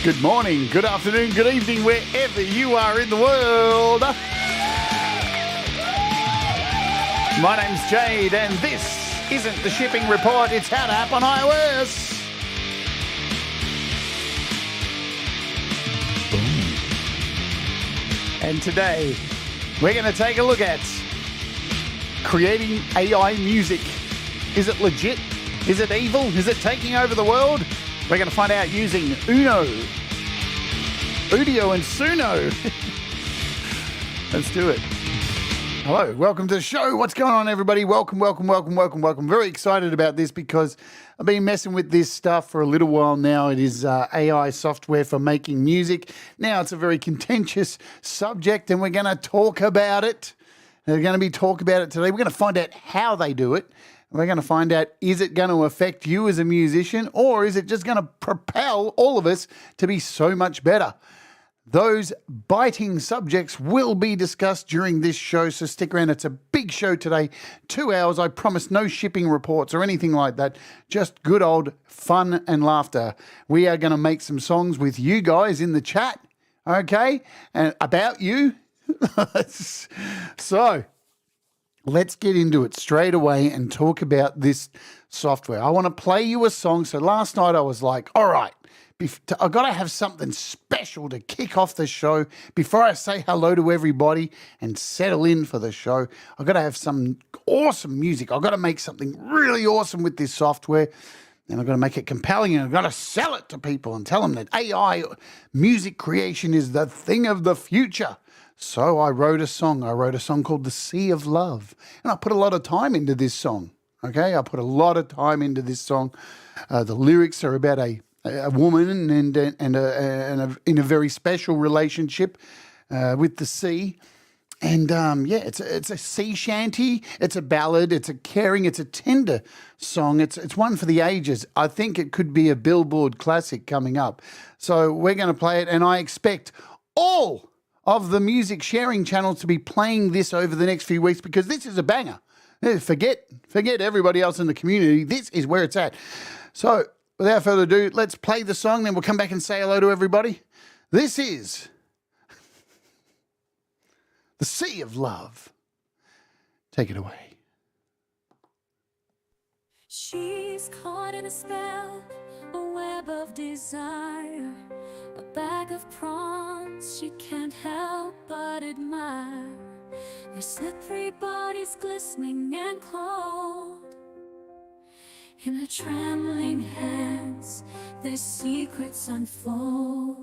Good morning, good afternoon, good evening, wherever you are in the world. My name's Jade, and this isn't the shipping report, it's how to app on iOS. Boom. And today, we're going to take a look at creating AI music. Is it legit? Is it evil? Is it taking over the world? We're going to find out using Udio and Sunno. Let's do it. Hello, welcome to the show. What's going on, everybody? Welcome. Very excited about this because I've been messing with this stuff for a little while now. It is AI software for making music. Now, it's a very contentious subject, and we're going to talk about it. We're going to be talking about it today. We're going to find out how they do it. We're going to find out, is it going to affect you as a musician, or is it just going to propel all of us to be so much better? Those biting subjects will be discussed during this show, so stick around. It's a big show today, 2 hours. I promise no shipping reports or anything like that, just good old fun and laughter. We are going to make some songs with you guys in the chat, okay, and about you. So let's get into it straight away and talk about this software. I want to play you a song. So last night I was like, all right, I've got to have something special to kick off the show before I say hello to everybody and settle in for the show. I've got to have some awesome music. I've got to make something really awesome with this software, and I've got to make it compelling, and I've got to sell it to people and tell them that AI music creation is the thing of the future. So I wrote a song. I wrote a song called The Sea of Love, and I put a lot of time into this song, okay? I put a lot of time into this song. The lyrics are about a woman and in a very special relationship with the sea. And it's a sea shanty, it's a ballad, it's a caring, it's a tender song. It's one for the ages. I think it could be a Billboard classic coming up. So we're going to play it, and I expect all of the music sharing channels to be playing this over the next few weeks because this is a banger. Forget everybody else in the community. This is where it's at. So without further ado, let's play the song, then we'll come back and say hello to everybody. This is The Sea of Love. Take it away. She's caught in a spell, a web of desire, a bag of prawns she can't help but admire. Their slippery bodies glistening and cold, in her trembling hands their secrets unfold.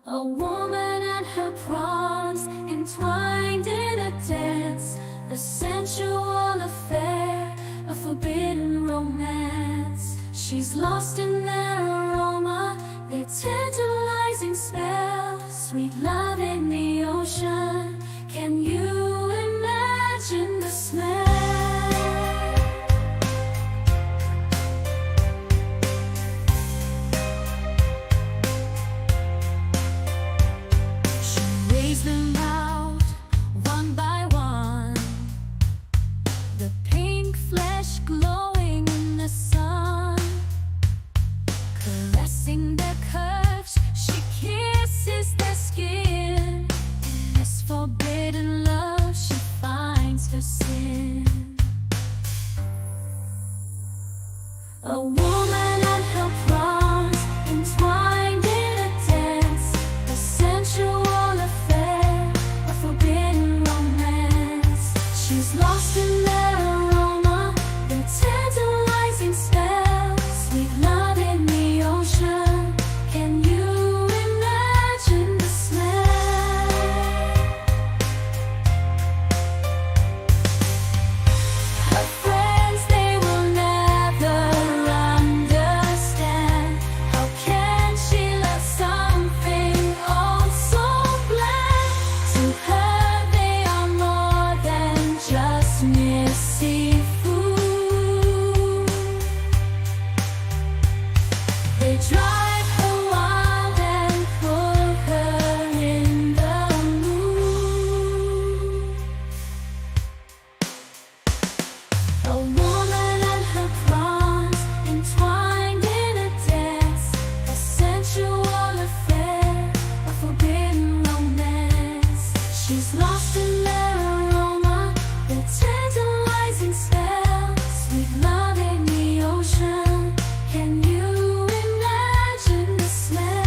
A woman and her prawns entwined in a dance, a sensual affair, a forbidden romance. She's lost in their aroma, their tantalizing spell. Sweet love in the ocean, can you imagine the smell? Them out one by one, the pink flesh glowing in the sun. lost in their aroma, their tantalizing spell, sweet love in the ocean. Can you imagine the smell?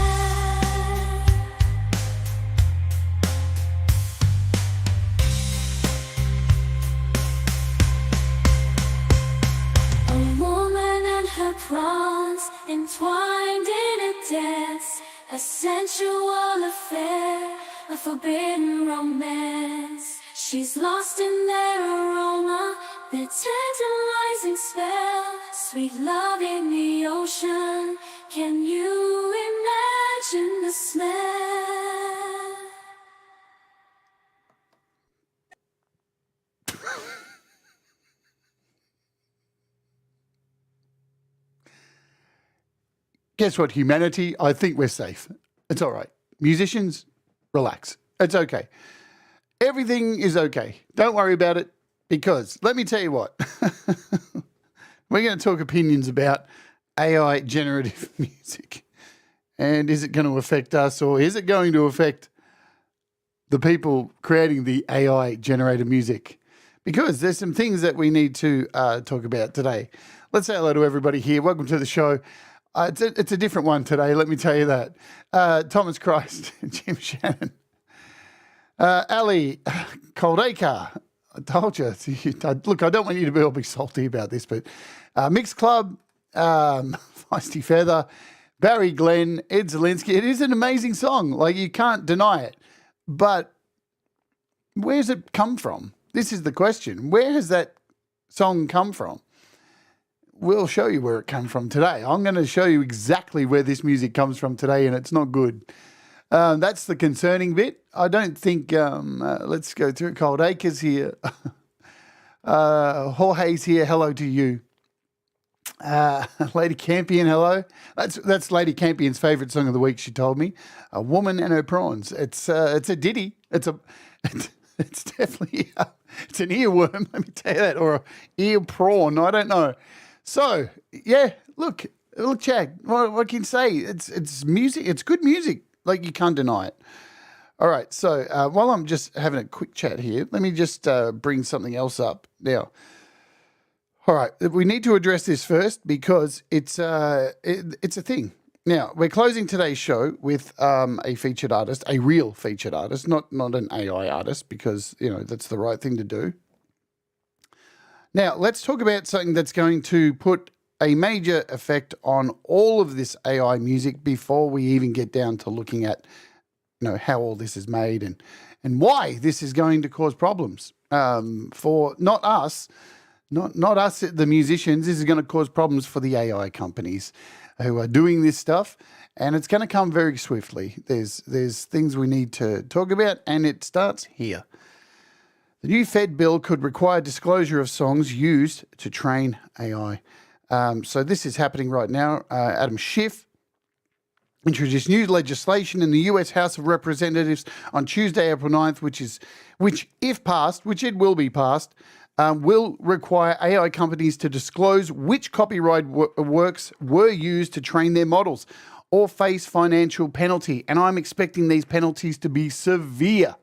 A woman and her prawns entwined in a dance, a sensual affair, a forbidden romance. She's lost in their aroma, their tantalizing spell, sweet love in the ocean. Can you imagine the smell? Guess what, humanity? I think we're safe. It's all right. Musicians, relax. It's okay. Everything is okay. Don't worry about it, because let me tell you what. We're going to talk opinions about AI generative music. And is it going to affect us, or is it going to affect the people creating the AI generated music? Because there's some things that we need to talk about today. Let's say hello to everybody here. Welcome to the show. It's a different one today, let me tell you that. Thomas Christ, Jim Shannon, Ali Coldacre. I told you. Look, I don't want you to be salty about this, but Mixed Club, Feisty Feather, Barry Glenn, Ed Zielinski. It is an amazing song. Like, you can't deny it. But where's it come from? This is the question. Where has that song come from? We'll show you where it came from today. I'm going to show you exactly where this music comes from today, and it's not good. That's the concerning bit. I don't think, let's go through it. Cold Acres here. Jorge's here. Hello to you. Lady Campion, hello. That's Lady Campion's favourite song of the week, she told me. A Woman and Her Prawns. It's a ditty. It's definitely, it's an earworm, let me tell you that, or an ear prawn. I don't know. So, yeah, look, Chad, what can you say? It's music. It's good music. Like, you can't deny it. All right, so while I'm just having a quick chat here, let me just bring something else up now. All right, we need to address this first, because it's a thing. Now, we're closing today's show with a featured artist, a real featured artist, not an AI artist, because, that's the right thing to do. Now, let's talk about something that's going to put a major effect on all of this AI music before we even get down to looking at, how all this is made and why this is going to cause problems for not us, the musicians. This is going to cause problems for the AI companies who are doing this stuff, and it's going to come very swiftly. There's things we need to talk about, and it starts here. The new Fed bill could require disclosure of songs used to train AI. So this is happening right now. Adam Schiff introduced new legislation in the US House of Representatives on Tuesday, April 9th, which if passed, which it will be passed, will require AI companies to disclose which copyright works were used to train their models or face financial penalty. And I'm expecting these penalties to be severe,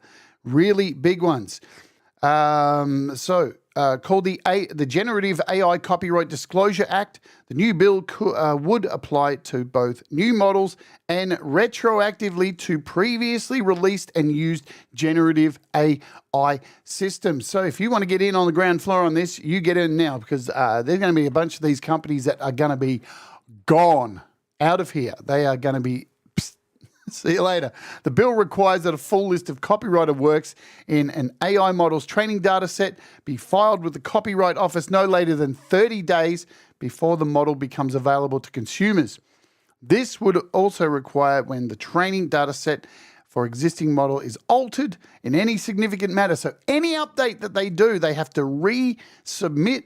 really big ones. Called the Generative AI Copyright Disclosure Act. The new bill would apply to both new models and retroactively to previously released and used generative AI systems. So if you want to get in on the ground floor on this, you get in now, because there's going to be a bunch of these companies that are going to be gone out of here. They are going to be see you later. The bill requires that a full list of copyrighted works in an AI model's training data set be filed with the Copyright Office no later than 30 days before the model becomes available to consumers. This would also require when the training data set for existing model is altered in any significant matter. So any update that they do, they have to resubmit.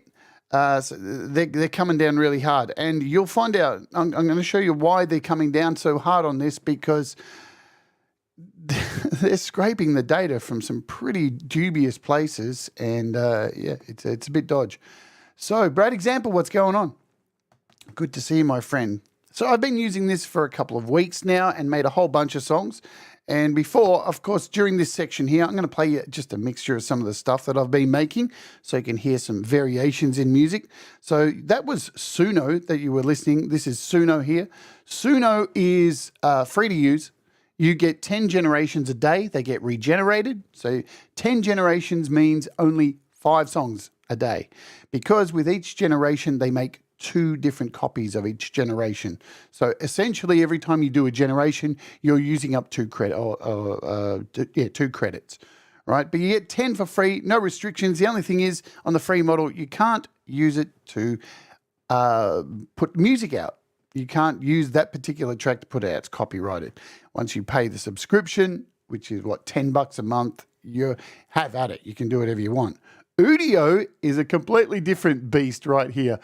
So they're coming down really hard, and you'll find out. I'm going to show you why they're coming down so hard on this, because they're scraping the data from some pretty dubious places, and it's a bit dodge. So, Brad, example, what's going on? Good to see you, my friend. So I've been using this for a couple of weeks now and made a whole bunch of songs, And before, of course, during this section here, I'm going to play you just a mixture of some of the stuff that I've been making so you can hear some variations in music. So that was Suno that you were listening. This is Suno here. Suno is free to use. You get 10 generations a day. They get regenerated. So 10 generations means only 5 songs a day, because with each generation, they make 2 different copies of each generation. So essentially, every time you do a generation, you're using up 2 credits, right? But you get 10 for free, no restrictions. The only thing is, on the free model, you can't use it to put music out. You can't use that particular track to put out. It's copyrighted. Once you pay the subscription, which is what, $10 a month, you have at it. You can do whatever you want. Udio is a completely different beast right here.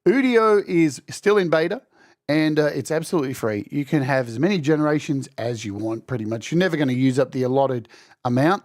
Udio is still in beta, and it's absolutely free. You can have as many generations as you want, pretty much. You're never going to use up the allotted amount.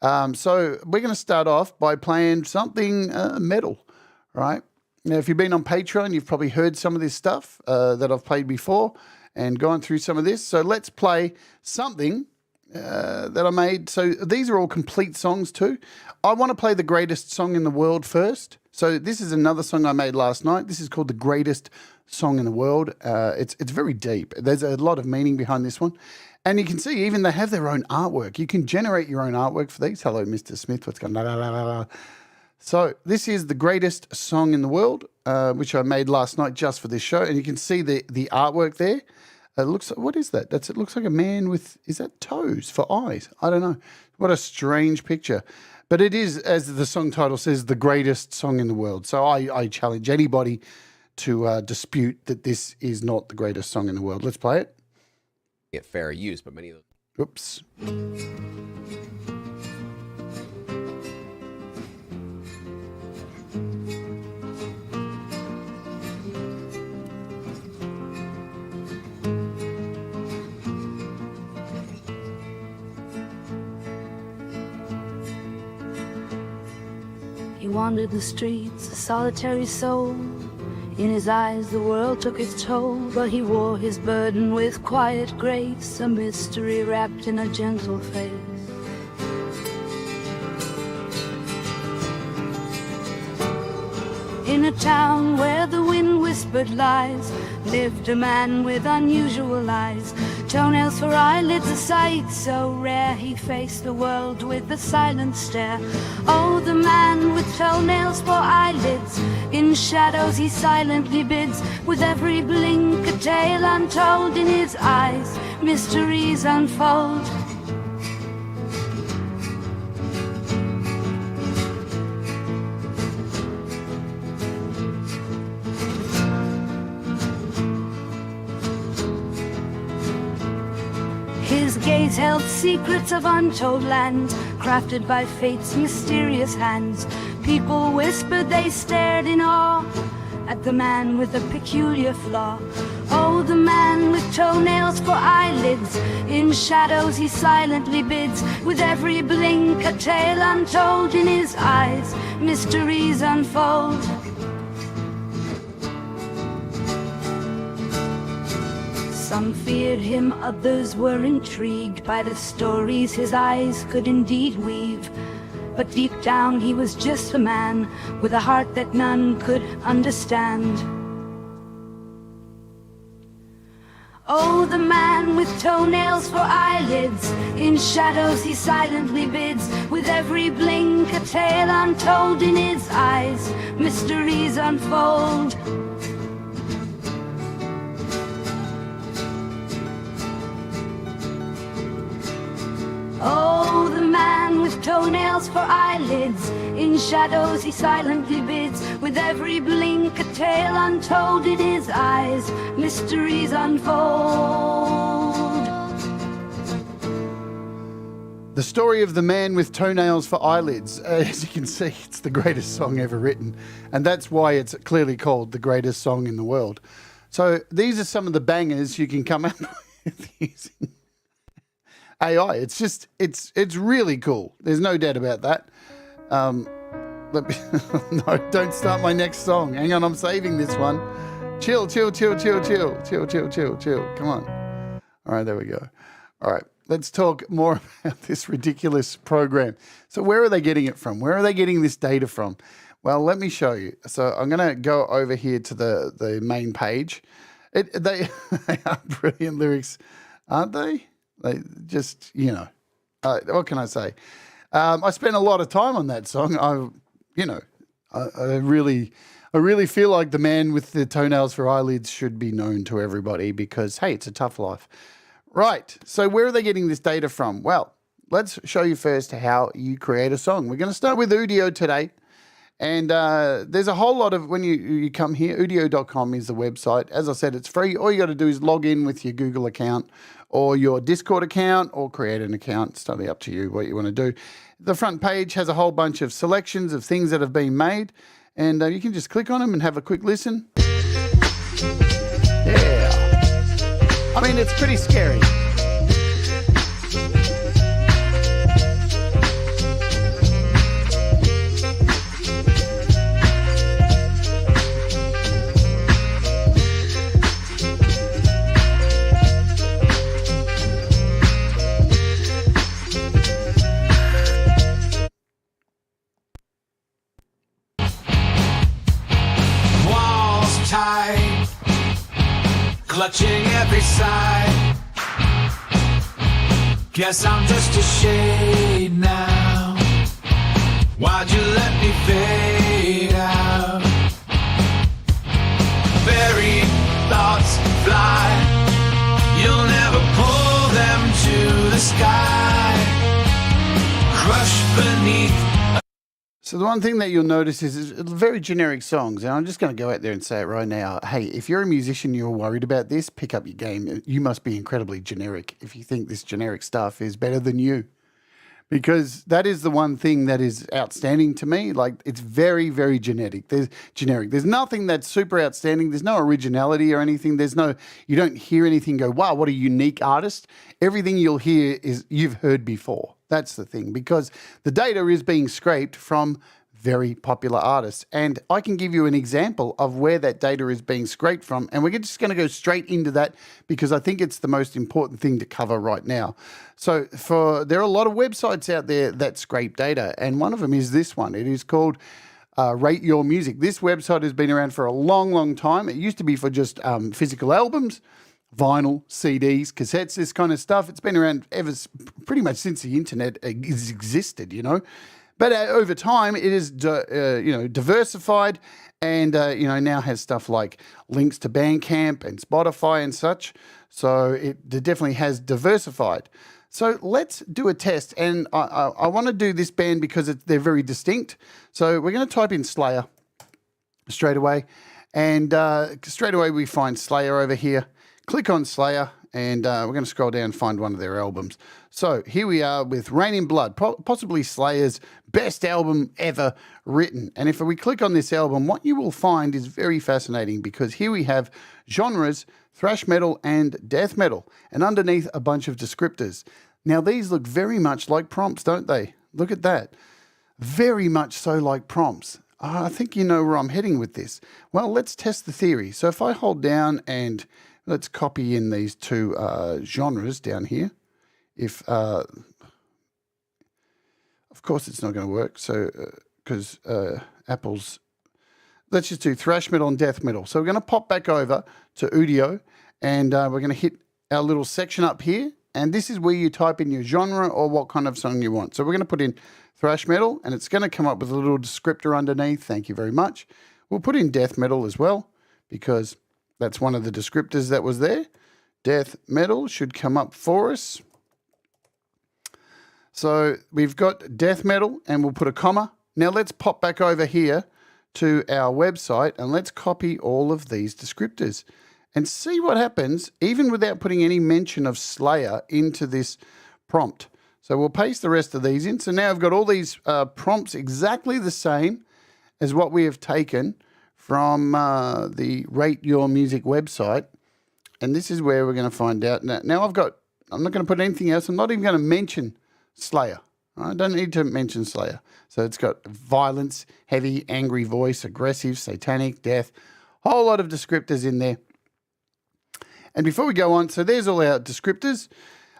So we're going to start off by playing something metal, right? Now, if you've been on Patreon, you've probably heard some of this stuff that I've played before and gone through some of this. So let's play something that I made. So these are all complete songs too. I want to play the greatest song in the world first. So this is another song I made last night. This is called The Greatest Song in the World. It's very deep. There's a lot of meaning behind this one. And you can see even they have their own artwork. You can generate your own artwork for these. Hello, Mr. Smith. What's going on? So this is The Greatest Song in the World, which I made last night just for this show. And you can see the artwork there. It looks, what is that? It looks like a man with, is that toes for eyes? I don't know. What a strange picture. But it is, as the song title says, the greatest song in the world. So I challenge anybody to dispute that this is not the greatest song in the world. Let's play it. Get fair use, but many of those. Oops. He wandered the streets, a solitary soul. In his eyes the world took its toll, but he wore his burden with quiet grace, a mystery wrapped in a gentle face. In a town where the wind whispered lies, lived a man with unusual eyes. Toenails for eyelids, a sight so rare. He faced the world with a silent stare. Oh, the man with toenails for eyelids. In shadows he silently bids. With every blink a tale untold. In his eyes mysteries unfold. His gaze held secrets of untold lands, crafted by fate's mysterious hands. People whispered, they stared in awe at the man with a peculiar flaw. Oh, the man with toenails for eyelids. In shadows he silently bids. With every blink a tale untold. In his eyes mysteries unfold. Some feared him, others were intrigued by the stories his eyes could indeed weave. But deep down he was just a man with a heart that none could understand. Oh, the man with toenails for eyelids. In shadows he silently bids. With every blink a tale untold. In his eyes mysteries unfold. Oh, the man with toenails for eyelids. In shadows he silently bids. With every blink a tale untold. In his eyes mysteries unfold. The story of the man with toenails for eyelids. As you can see, it's the greatest song ever written. And that's why it's clearly called the greatest song in the world. So these are some of the bangers you can come up with using AI. It's just, it's really cool. There's no doubt about that. No, don't start my next song. Hang on, I'm saving this one. Chill. Come on. All right, there we go. All right. let's talk more about this ridiculous program. So where are they getting it from? Where are they getting this data from? Well, let me show you. So I'm going to go over here to the main page. They are brilliant lyrics, aren't they? They just, what can I say? I spent a lot of time on that song. I really feel like the man with the toenails for eyelids should be known to everybody because, hey, it's a tough life. Right. So where are they getting this data from? Well, let's show you first how you create a song. We're going to start with Udio today. And there's a whole lot of, when you come here, udio.com is the website. As I said, it's free. All you got to do is log in with your Google account or your Discord account or create an account. It's totally up to you what you want to do. The front page has a whole bunch of selections of things that have been made. And you can just click on them and have a quick listen. Yeah. I mean, it's pretty scary. Tight, clutching every side. Guess I'm just a shade now. Why'd you let me fade out? Buried thoughts fly. You'll never pull them to the sky. Crushed beneath. So the one thing that you'll notice is very generic songs, and I'm just going to go out there and say it right now. Hey, if you're a musician, you're worried about this, pick up your game. You must be incredibly generic if you think this generic stuff is better than you, because that is the one thing that is outstanding to me. Like, it's very, very generic. There's nothing that's super outstanding. There's no originality or anything. You don't hear anything go, wow, what a unique artist. Everything you'll hear is you've heard before. That's the thing, because the data is being scraped from very popular artists. And I can give you an example of where that data is being scraped from. And we're just going to go straight into that because I think it's the most important thing to cover right now. So there are a lot of websites out there that scrape data. And one of them is this one. It is called Rate Your Music. This website has been around for a long, long time. It used to be for just physical albums, vinyl, CDs, cassettes, this kind of stuff. It's been around pretty much since the internet has existed, But over time, it is diversified, and now has stuff like links to Bandcamp and Spotify and such. So it definitely has diversified. So let's do a test, and I want to do this band because they're very distinct. So we're going to type in Slayer straight away, and straight away we find Slayer over here. Click on Slayer, and we're going to scroll down and find one of their albums. So here we are with Rain in Blood, possibly Slayer's best album ever written. And if we click on this album, what you will find is very fascinating, because here we have genres, thrash metal and death metal, and underneath a bunch of descriptors. Now, these look very much like prompts, don't they? Look at that. Very much so like prompts. I think you know where I'm heading with this. Well, let's test the theory. So if I hold down and let's copy in these two genres down here. Of course, it's not going to work. So, because Apple's, let's just do thrash metal and death metal. So we're going to pop back over to Udio, and we're going to hit our little section up here. And this is where you type in your genre or what kind of song you want. So we're going to put in thrash metal, and it's going to come up with a little descriptor underneath. Thank you very much. We'll put in death metal as well, because that's one of the descriptors that was there. Death metal should come up for us. So we've got death metal, and we'll put a comma. Now let's pop back over here to our website, and let's copy all of these descriptors and see what happens, even without putting any mention of Slayer into this prompt. So we'll paste the rest of these in. So now I've got all these prompts exactly the same as what we have taken from the Rate Your Music website. And this is where we're going to find out. Now I'm not going to put anything else. I'm not even going to mention Slayer. I don't need to mention Slayer. So it's got violence, heavy, angry voice, aggressive, satanic, death, whole lot of descriptors in there. And before we go on, so there's all our descriptors.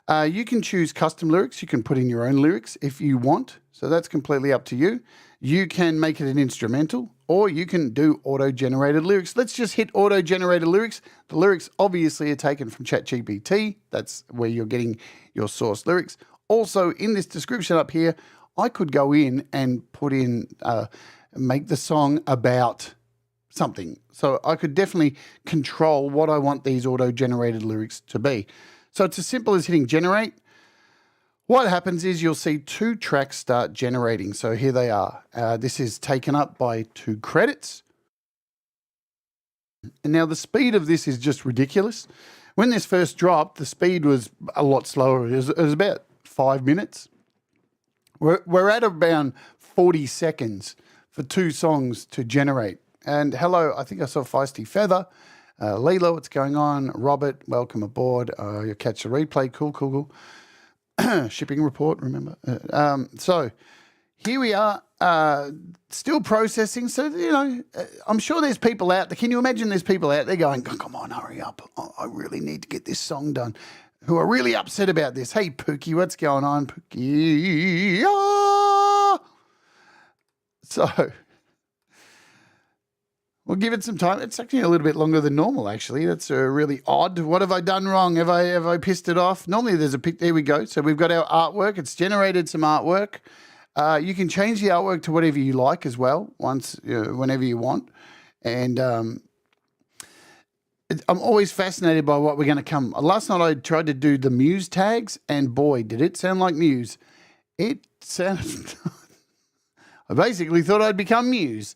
You can choose custom lyrics. You can put in your own lyrics if you want. So that's completely up to you. You can make it an instrumental, or you can do auto-generated lyrics. Let's just hit auto-generated lyrics. The lyrics obviously are taken from ChatGPT. That's where you're getting your source lyrics. Also, in this description up here, I could go in and put in, make the song about something. So I could definitely control what I want these auto-generated lyrics to be. So it's as simple as hitting generate. What happens is you'll see 2 tracks start generating. So here they are. This is taken up by 2 credits. And now the speed of this is just ridiculous. When this first dropped, the speed was a lot slower. It was about 5 minutes. We're at around 40 seconds for 2 songs to generate. And hello, I think I saw Feisty Feather. Leela, what's going on? Robert, welcome aboard. You'll catch the replay. Cool. Shipping report, remember? So here we are, still processing. So, I'm sure there's people out there. Can you imagine there's people out there going, oh, come on, hurry up. I really need to get this song done, who are really upset about this. Hey, Pookie, what's going on? Pookie. Ah! So we'll give it some time. It's actually a little bit longer than normal, actually. That's really odd. What have I done wrong? Have I pissed it off? Normally there's a pic. There we go. So we've got our artwork. It's generated some artwork. You can change the artwork to whatever you like as well, whenever you want. And I'm always fascinated by what we're going to come. Last night I tried to do the Muse tags, and boy, did it sound like Muse. It sounded... I basically thought I'd become Muse.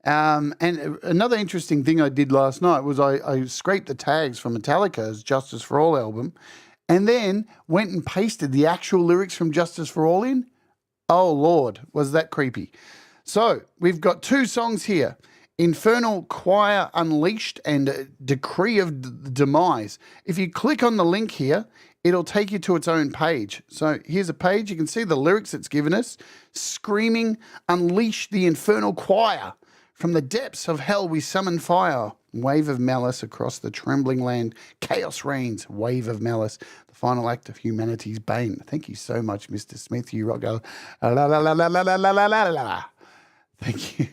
And another interesting thing I did last night was I scraped the tags from Metallica's Justice for All album and then went and pasted the actual lyrics from Justice for All in. Oh, Lord, was that creepy. So we've got 2 songs here, Infernal Choir Unleashed and Decree of Demise. If you click on the link here, it'll take you to its own page. So here's a page. You can see the lyrics it's given us. Screaming, unleash the infernal choir. From the depths of hell we summon fire. Wave of malice across the trembling land. Chaos reigns. Wave of malice. The final act of humanity's bane. Thank you so much, Mr. Smith. You rock. La, la, la, la, la, la, la, la, la. Thank you.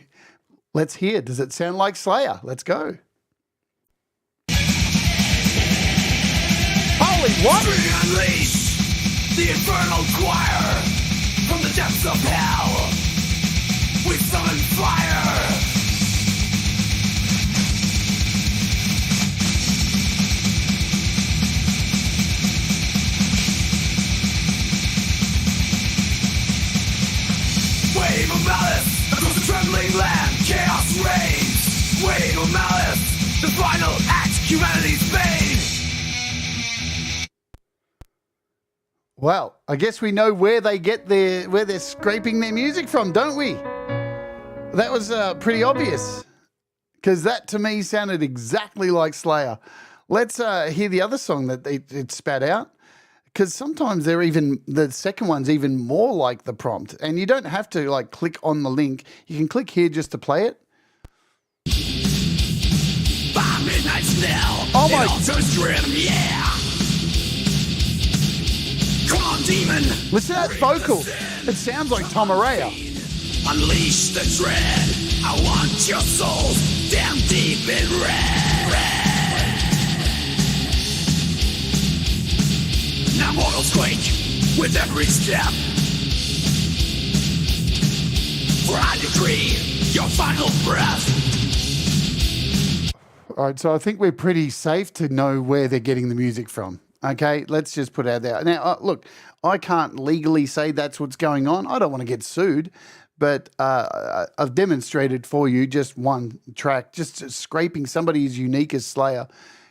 Let's hear. Does it sound like Slayer? Let's go. Holy what? Unleash the infernal choir. From the depths of hell we summon fire. Wave of malice across the trembling land. Chaos reigns. Wave of malice. The final act, humanity's bane. Well, I guess we know where they're scraping their music from, don't we? That was pretty obvious, because that to me sounded exactly like Slayer. Let's hear the other song that it spat out, because sometimes the second one's even more like the prompt, and you don't have to click on the link. You can click here just to play it. By midnight still, oh my! It grim, yeah. Come on, demon. Listen to that vocal. It sounds like Tom Araya. Unleash the dread. I want your souls damn deep in red. Now mortals quake with every step. For I decree your final breath. All right, so I think we're pretty safe to know where they're getting the music from. Okay, let's just put it out there. Now, look, I can't legally say that's what's going on. I don't want to get sued. But I've demonstrated for you just one track, just scraping somebody as unique as Slayer,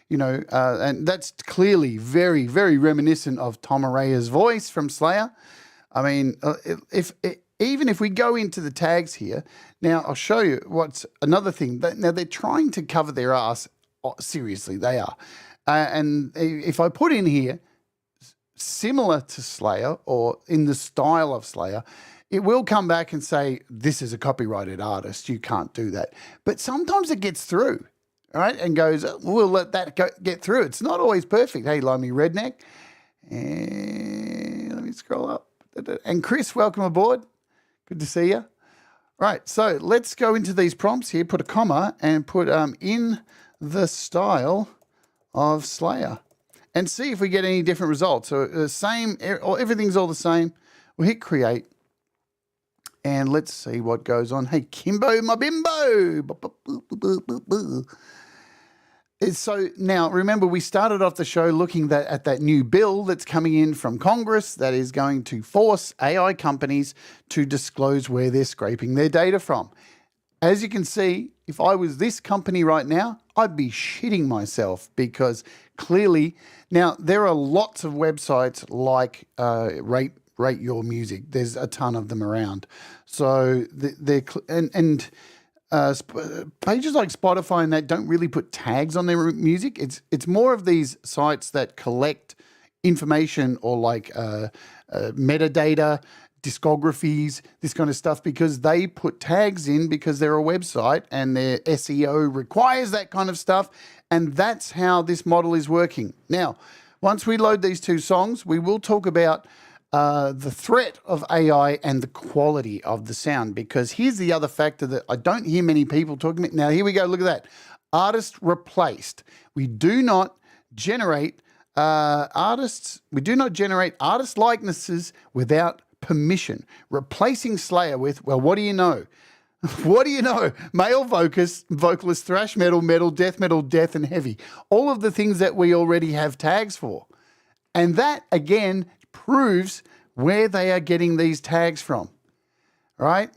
and that's clearly very, very reminiscent of Tom Araya's voice from Slayer. I mean, even if we go into the tags here, now I'll show you what's another thing. Now they're trying to cover their ass. Seriously, they are. And if I put in here, similar to Slayer or in the style of Slayer, it will come back and say, this is a copyrighted artist. You can't do that. But sometimes it gets through, right? And goes, we'll let that get through. It's not always perfect. Hey, Limey Redneck. And let me scroll up. And Chris, welcome aboard. Good to see you. Right, so let's go into these prompts here, put a comma and put in the style of Slayer and see if we get any different results. So the same, or everything's all the same. We'll hit create and let's see what goes on. Hey, Kimbo, my bimbo. So now, remember, we started off the show looking at that new bill that's coming in from Congress that is going to force AI companies to disclose where they're scraping their data from. As you can see, if I was this company right now, I'd be shitting myself because clearly, now there are lots of websites like Rate Your Music. There's a ton of them around. So pages like Spotify and that don't really put tags on their music. It's more of these sites that collect information or like metadata, discographies, this kind of stuff, because they put tags in because they're a website and their SEO requires that kind of stuff. And that's how this model is working. Now, once we load these two songs, we will talk about the threat of AI and the quality of the sound, because here's the other factor that I don't hear many people talking about. Now, here we go. Look at that. Artist replaced. We do not generate artist likenesses without permission. Replacing Slayer with, well, what do you know? What do you know? Male vocalist, thrash metal, death, and heavy. All of the things that we already have tags for. And that, again, proves where they are getting these tags from, right?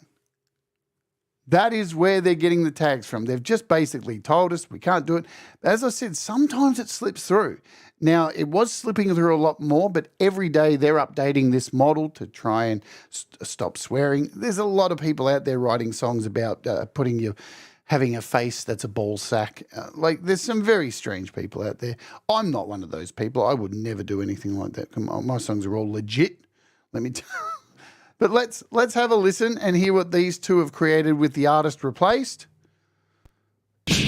That is where they're getting the tags from. They've just basically told us we can't do it. As I said, sometimes it slips through. Now, it was slipping through a lot more, but every day they're updating this model to try and stop swearing. There's a lot of people out there writing songs about having a face that's a ball sack. There's some very strange people out there. I'm not one of those people. I would never do anything like that. My songs are all legit, let me tell you. But let's have a listen and hear what these two have created with the artist replaced. Feel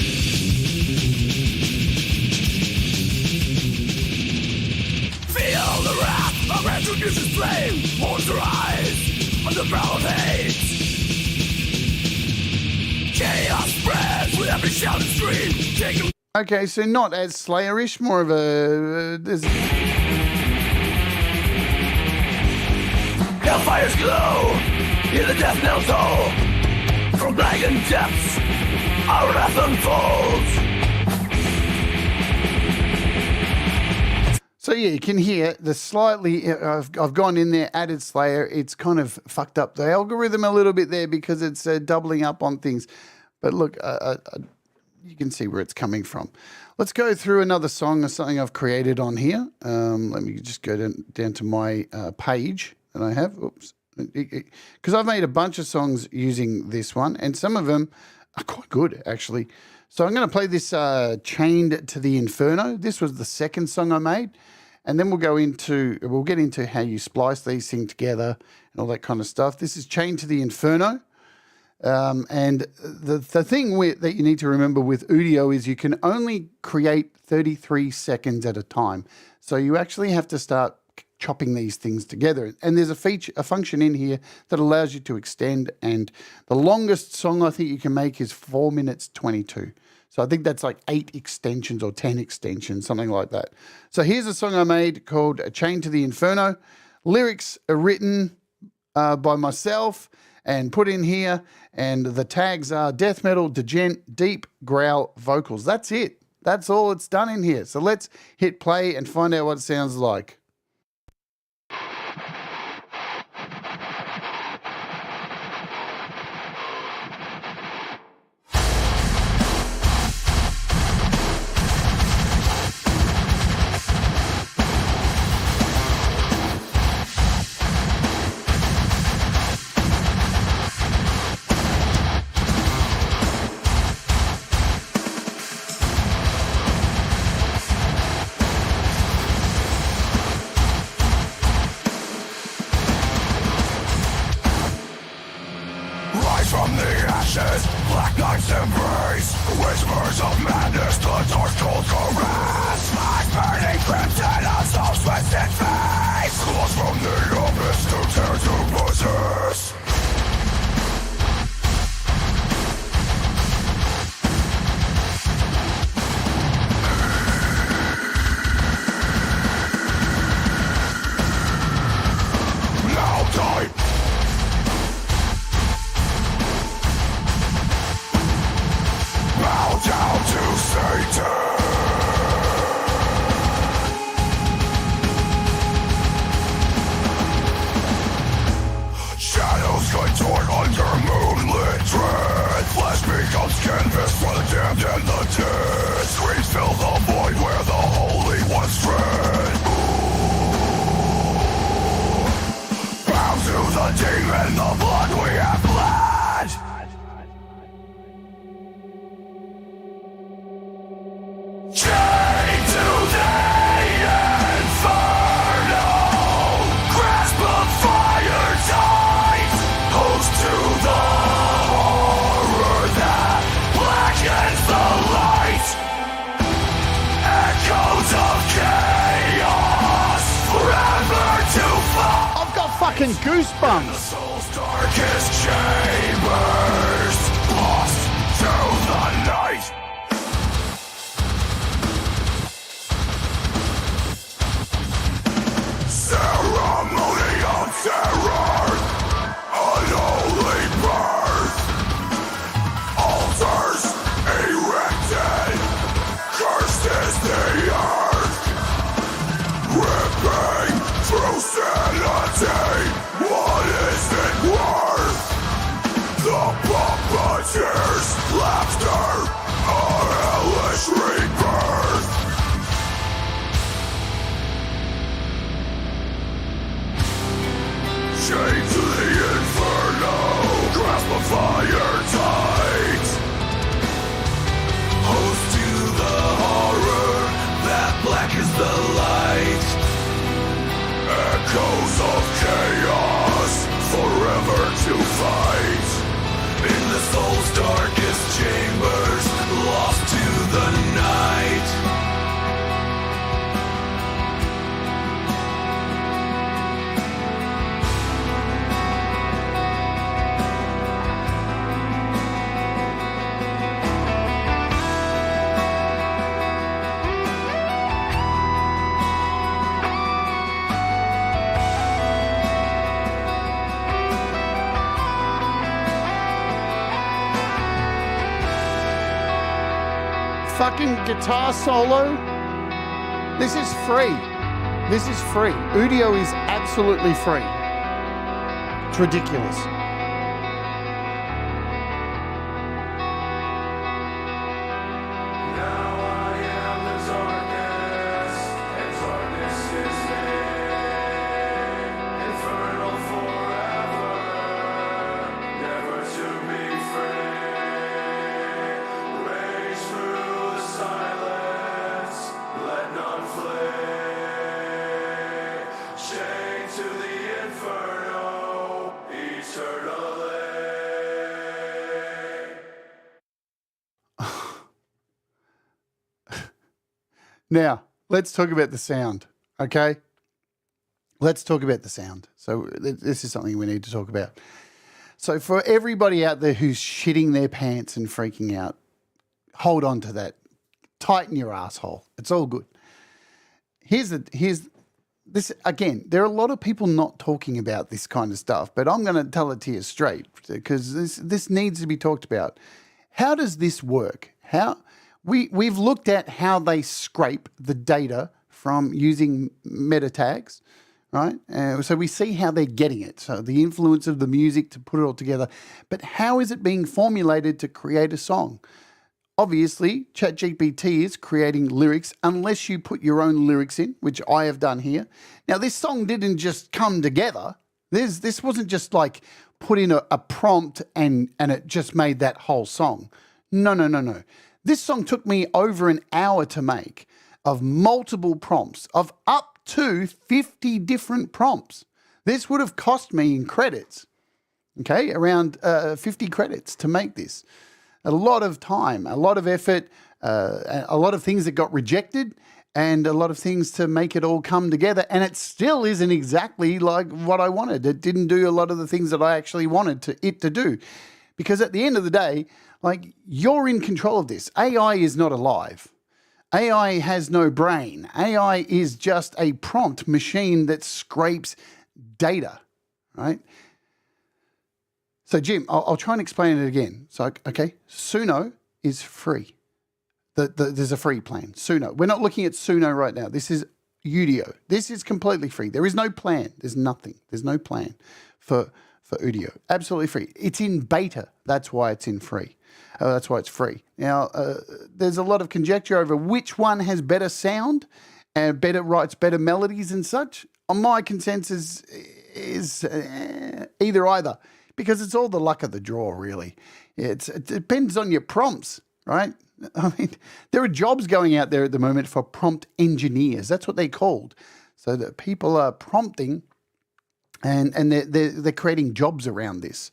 the wrath of retribution's flame, holds your eyes on the brow of hate. Chaos spreads with every shout and scream. Okay, so not as Slayerish, more of a... Hellfire's glow, hear the death knell toll. From blackened depths, our wrath unfolds. So yeah, you can hear the slightly, I've gone in there, added Slayer. It's kind of fucked up the algorithm a little bit there because it's doubling up on things. But look, you can see where it's coming from. Let's go through another song or something I've created on here. Let me just go down to my page that I have. Oops. Because I've made a bunch of songs using this one, and some of them are quite good, actually. So I'm going to play this Chained to the Inferno. This was the second song I made. And then we'll get into how you splice these things together and all that kind of stuff. This is Chained to the Inferno. And the thing that you need to remember with Udio is you can only create 33 seconds at a time. So you actually have to start chopping these things together. And there's a function in here that allows you to extend. And the longest song I think you can make is 4 minutes 22. So I think that's like 8 extensions or 10 extensions, something like that. So here's a song I made called Chained to the Inferno. Lyrics are written by myself and put in here. And the tags are death metal, djent, deep, growl, vocals. That's it. That's all it's done in here. So let's hit play and find out what it sounds like. Black nights embrace whispers of madness, the dark cold caress. Eyes burning crimson, our souls with twisted face. Claws from the abyss to tear to pieces. Now die. Bow down to Satan. Shadows contort under moonlit dread. Flesh becomes canvas for the damned and the dead. Screams fill the void where the holy ones tread. Bow to the demon, the blood we have bled. Chained to the inferno, grasp of fire tight, host to the horror that blackens the light. Echoes of chaos, forever to fall. I've got fucking goosebumps. Soul's darkest chambers, lost to the night. Ceremony of terror, unholy birth. Altars erected, cursed is the earth. Ripping through sanity, what is it worth? The puppeteers' laughter, a hellish rebirth. Chained to the inferno, grasp of fire tight. Host to the horror that blackens the light. Echoes of chaos, forever to fight. In the soul's darkest chambers, lost to the night. Fucking guitar solo. This is free. This is free. Udio is absolutely free. It's ridiculous. Now, let's talk about the sound, okay? Let's talk about the sound. So this is something we need to talk about. So for everybody out there who's shitting their pants and freaking out, hold on to that. Tighten your asshole. It's all good. Here's this again. There are a lot of people not talking about this kind of stuff, but I'm going to tell it to you straight because this needs to be talked about. How does this work? We've looked at how they scrape the data from using meta tags, right? So we see how they're getting it. So the influence of the music to put it all together. But how is it being formulated to create a song? Obviously, ChatGPT is creating lyrics unless you put your own lyrics in, which I have done here. Now, this song didn't just come together. This wasn't just like put in a prompt and it just made that whole song. No. This song took me over an hour to make of multiple prompts, of up to 50 different prompts. This would have cost me in credits, okay, around 50 credits to make this. A lot of time, a lot of effort, a lot of things that got rejected, and a lot of things to make it all come together. And it still isn't exactly like what I wanted. It didn't do a lot of the things that I actually wanted it to do. Because at the end of the day, like, you're in control of this. AI is not alive. AI has no brain. AI is just a prompt machine that scrapes data, right? So, Jim, I'll try and explain it again. So, okay, Suno is free. There's a free plan, Suno. We're not looking at Suno right now. This is Udio. This is completely free. There is no plan. There's nothing. There's no plan for Udio. Absolutely free. It's in beta. That's why it's in free. That's why it's free. Now, there's a lot of conjecture over which one has better sound and writes better melodies and such. On my consensus is either, because it's all the luck of the draw, really. It depends on your prompts, right? I mean, there are jobs going out there at the moment for prompt engineers. That's what they're called. So that people are prompting and they're creating jobs around this.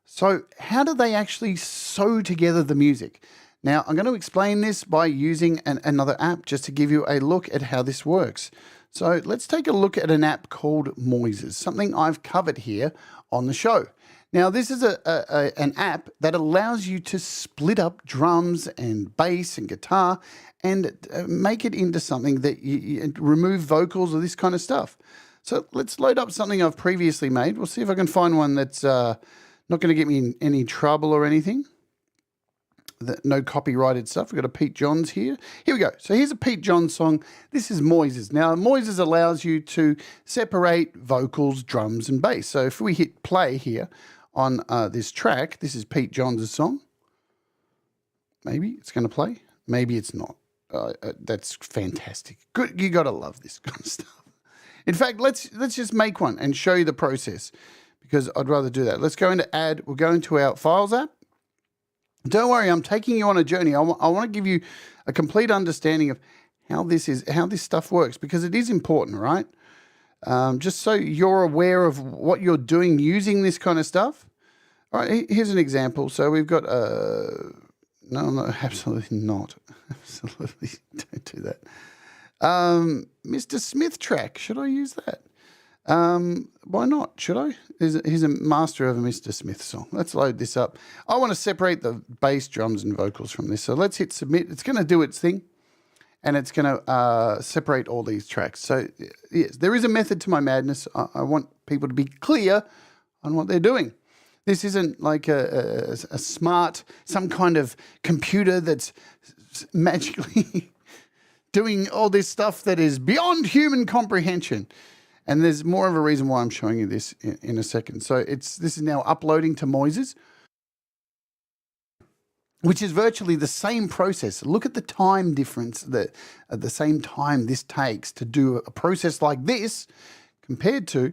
So how do they actually sew together the music? Now, I'm going to explain this by using another app just to give you a look at how this works. So let's take a look at an app called Moises, something I've covered here on the show. Now, this is an app that allows you to split up drums and bass and guitar and make it into something that you remove vocals or this kind of stuff. So let's load up something I've previously made. We'll see if I can find one that's not going to get me in any trouble or anything. No copyrighted stuff. We've got a Pete Johns here. Here we go. So here's a Pete Johns song. This is Moises. Now, Moises allows you to separate vocals, drums, and bass. So if we hit play here on this track, this is Pete Johns' song. Maybe it's going to play. Maybe it's not. That's fantastic. Good. You got to love this kind of stuff. In fact, let's just make one and show you the process, because I'd rather do that. Let's go into add. We'll go into our Files app. Don't worry, I'm taking you on a journey. I want to give you a complete understanding of how this stuff works, because it is important, right? Just so you're aware of what you're doing using this kind of stuff. All right, here's an example. So we've got no, absolutely not. Absolutely don't do that. Mr. Smith track. Should I use that? Why not? Should I? Here's a master of a Mr. Smith song. Let's load this up. I want to separate the bass, drums, and vocals from this. So let's hit submit. It's going to do its thing, and it's going to separate all these tracks. So yes, there is a method to my madness. I want people to be clear on what they're doing. This isn't like a smart, some kind of computer that's magically doing all this stuff that is beyond human comprehension. And there's more of a reason why I'm showing you this in a second. So this is now uploading to Moises, which is virtually the same process. Look at the time difference, at the same time this takes to do a process like this compared to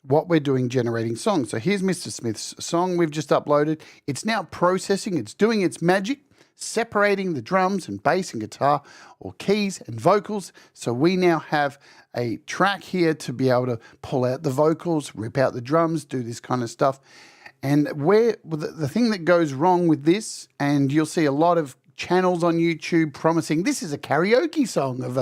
what we're doing generating songs. So here's Mr. Smith's song we've just uploaded. It's now processing. It's doing its magic, separating the drums and bass and guitar, or keys and vocals. So we now have a track here to be able to pull out the vocals, rip out the drums, do this kind of stuff. And the thing that goes wrong with this, and you'll see a lot of channels on YouTube promising this is a karaoke song of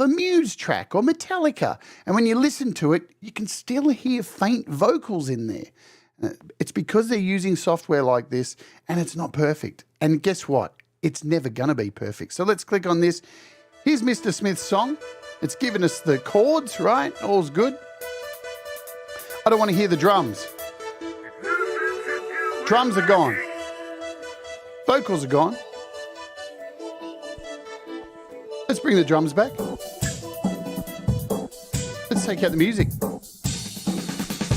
a Muse track or Metallica. And when you listen to it, you can still hear faint vocals in there. It's because they're using software like this, and it's not perfect. And guess what? It's never going to be perfect. So let's click on this. Here's Mr. Smith's song. It's given us the chords, right? All's good. I don't want to hear the drums. Drums are gone. Vocals are gone. Let's bring the drums back. Let's take out the music.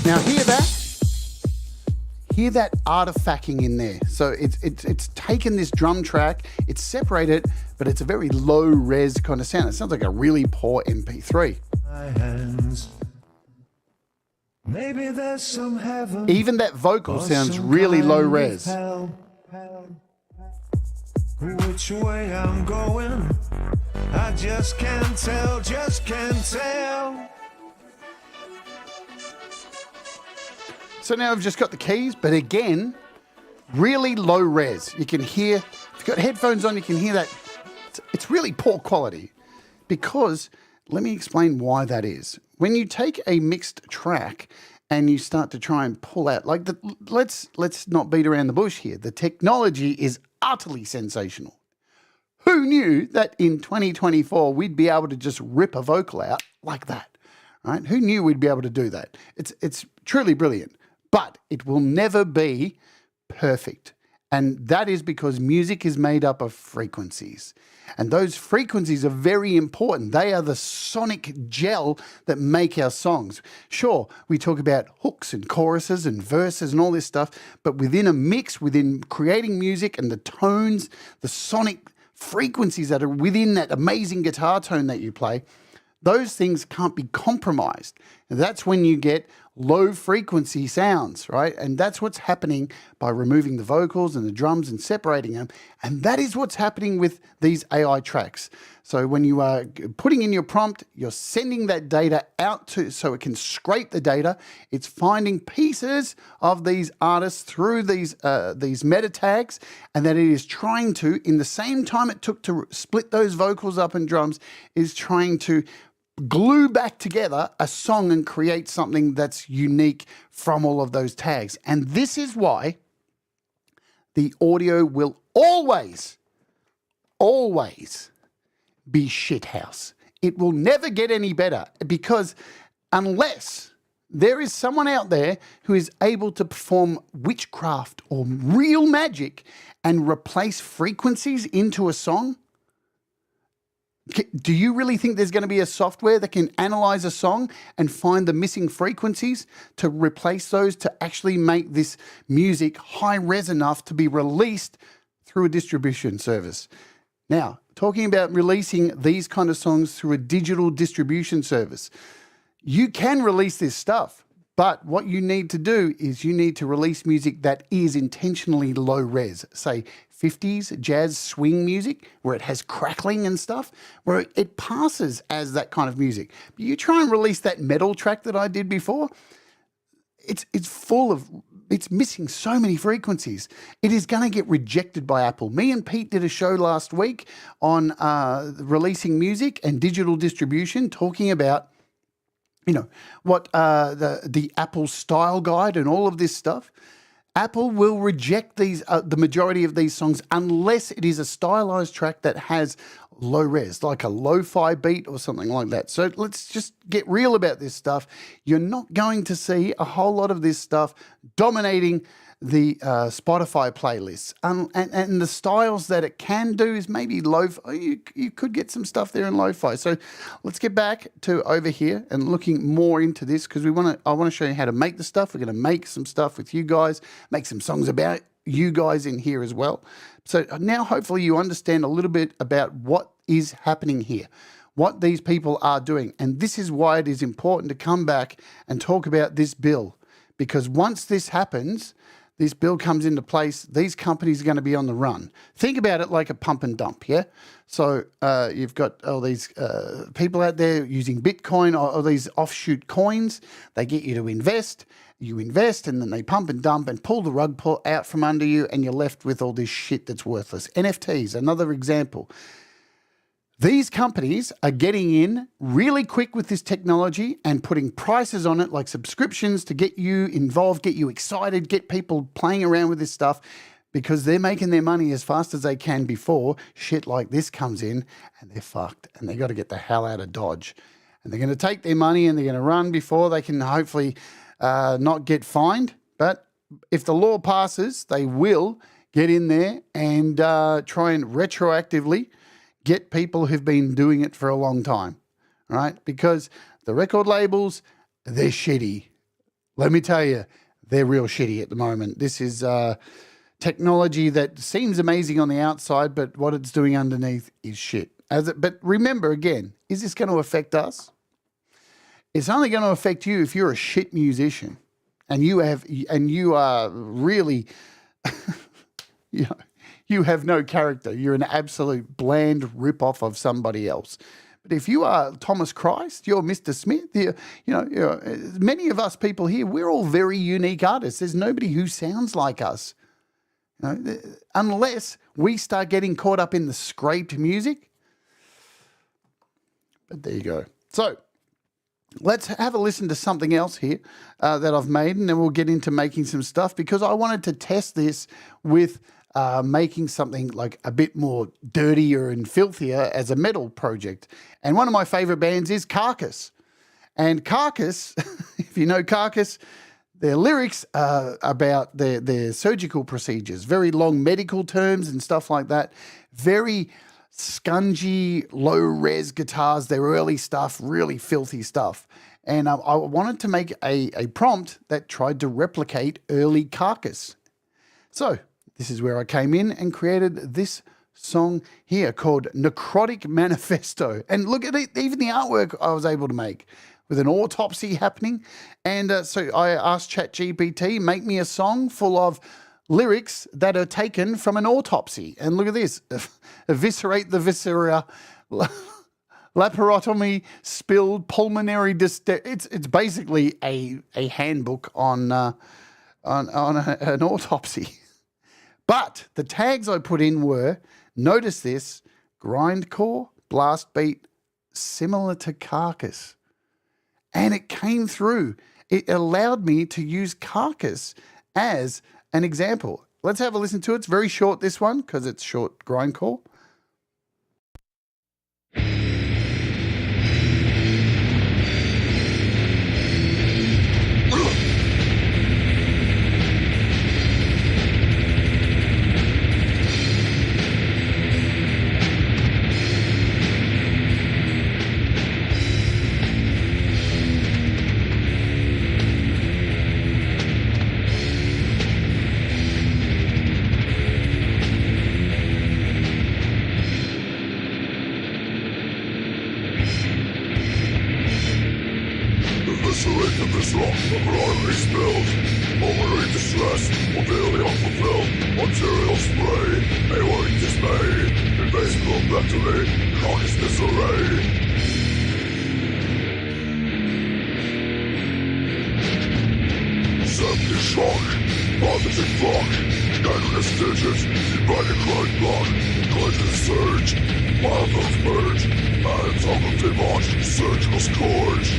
Now hear that? Hear that artifacting in there. So it's taken this drum track, it's separated, but it's a very low res kind of sound. It sounds like a really poor MP3. My hands. Maybe there's some heaven. Even that vocal sounds really low res. Which way I'm going, I just can't tell, So now I've just got the keys, but again, really low res. You can hear, if you've got headphones on, you can hear that. It's really poor quality. because let me explain why that is. When you take a mixed track and you start to try and pull out, like let's not beat around the bush here. The technology is utterly sensational. Who knew that in 2024 we'd be able to just rip a vocal out like that, right? Who knew we'd be able to do that? It's truly brilliant, but it will never be perfect. And that is because music is made up of frequencies. And those frequencies are very important. They are the sonic gel that make our songs. Sure, we talk about hooks and choruses and verses and all this stuff, but within a mix, within creating music and the tones, the sonic frequencies that are within that amazing guitar tone that you play, those things can't be compromised. And that's when you get low frequency sounds, right? And that's what's happening by removing the vocals and the drums and separating them. And that is what's happening with these AI tracks. So when you are putting in your prompt, you're sending that data out so it can scrape the data. It's finding pieces of these artists through these meta tags, and that it is trying to, in the same time it took to split those vocals up and drums, is trying to glue back together a song and create something that's unique from all of those tags. And this is why the audio will always be shithouse. It will never get any better, because unless there is someone out there who is able to perform witchcraft or real magic and replace frequencies into a song, do you really think there's going to be a software that can analyze a song and find the missing frequencies to replace those to actually make this music high res enough to be released through a distribution service? Now, talking about releasing these kind of songs through a digital distribution service, you can release this stuff, but what you need to do is you need to release music that is intentionally low res, say 50s jazz swing music, where it has crackling and stuff, where it passes as that kind of music. But you try and release that metal track that I did before, it's missing so many frequencies. It is going to get rejected by Apple. Me and Pete did a show last week on releasing music and digital distribution, talking about, you know, what the Apple style guide and all of this stuff. Apple will reject these the majority of these songs unless it is a stylized track that has low res, like a lo-fi beat or something like that. So let's just get real about this stuff. You're not going to see a whole lot of this stuff dominating the Spotify playlists. And the styles that it can do is maybe lo-fi. You could get some stuff there in lo-fi. So let's get back to over here and looking more into this, because I want to show you how to make the stuff. We're going to make some stuff with you guys, make some songs about you guys in here as well. So now hopefully you understand a little bit about what is happening here, what these people are doing. And this is why it is important to come back and talk about this bill, because once this happens, this bill comes into place, these companies are going to be on the run. Think about it like a pump and dump, yeah? So you've got all these people out there using Bitcoin or these offshoot coins. They get you to invest. You invest, and then they pump and dump and pull the rug out from under you, and you're left with all this shit that's worthless. NFTs, another example. These companies are getting in really quick with this technology and putting prices on it, like subscriptions, to get you involved, get you excited, get people playing around with this stuff, because they're making their money as fast as they can before shit like this comes in, and they're fucked, and they got to get the hell out of Dodge. And they're going to take their money and they're going to run before they can hopefully not get fined. But if the law passes, they will get in there and try and retroactively get people who've been doing it for a long time, right? Because the record labels, they're shitty. Let me tell you, they're real shitty at the moment. This is technology that seems amazing on the outside, but what it's doing underneath is shit. But remember, again, is this going to affect us? It's only going to affect you if you're a shit musician and you are really, you have no character. You're an absolute bland rip-off of somebody else. But if you are Thomas Christ, you're Mr. Smith, many of us people here, we're all very unique artists. There's nobody who sounds like us. Unless we start getting caught up in the scraped music, But there you go. So let's have a listen to something else here that I've made, and then we'll get into making some stuff because I wanted to test this with making something like a bit more dirtier and filthier as a metal project. And one of my favorite bands is Carcass. And Carcass, if you know Carcass, their lyrics are about their surgical procedures, very long medical terms and stuff like that. Very scungy, low-res guitars, their early stuff, really filthy stuff. And I wanted to make a prompt that tried to replicate early Carcass. So this is where I came in and created this song here called Necrotic Manifesto. And look at it, even the artwork I was able to make with an autopsy happening. And so I asked ChatGPT, make me a song full of lyrics that are taken from an autopsy. And look at this, eviscerate the viscera, laparotomy, spilled pulmonary It's basically a handbook on an autopsy. But the tags I put in were, notice this, grindcore, blast beat, similar to Carcass. And it came through. It allowed me to use Carcass as an example. Let's have a listen to it. It's very short, this one, because it's short grindcore. Eviscerate the viscera, laparotomy spilled, pulmonary distress, mobility unfulfilled, arterial spray, aortic dismay, invasive lumpectomy, carcass disarray. Septic shock, pathogen block, gangrenous digits, divided grind block, collision surge, mild merge, anatomic debauch, surgical scourge.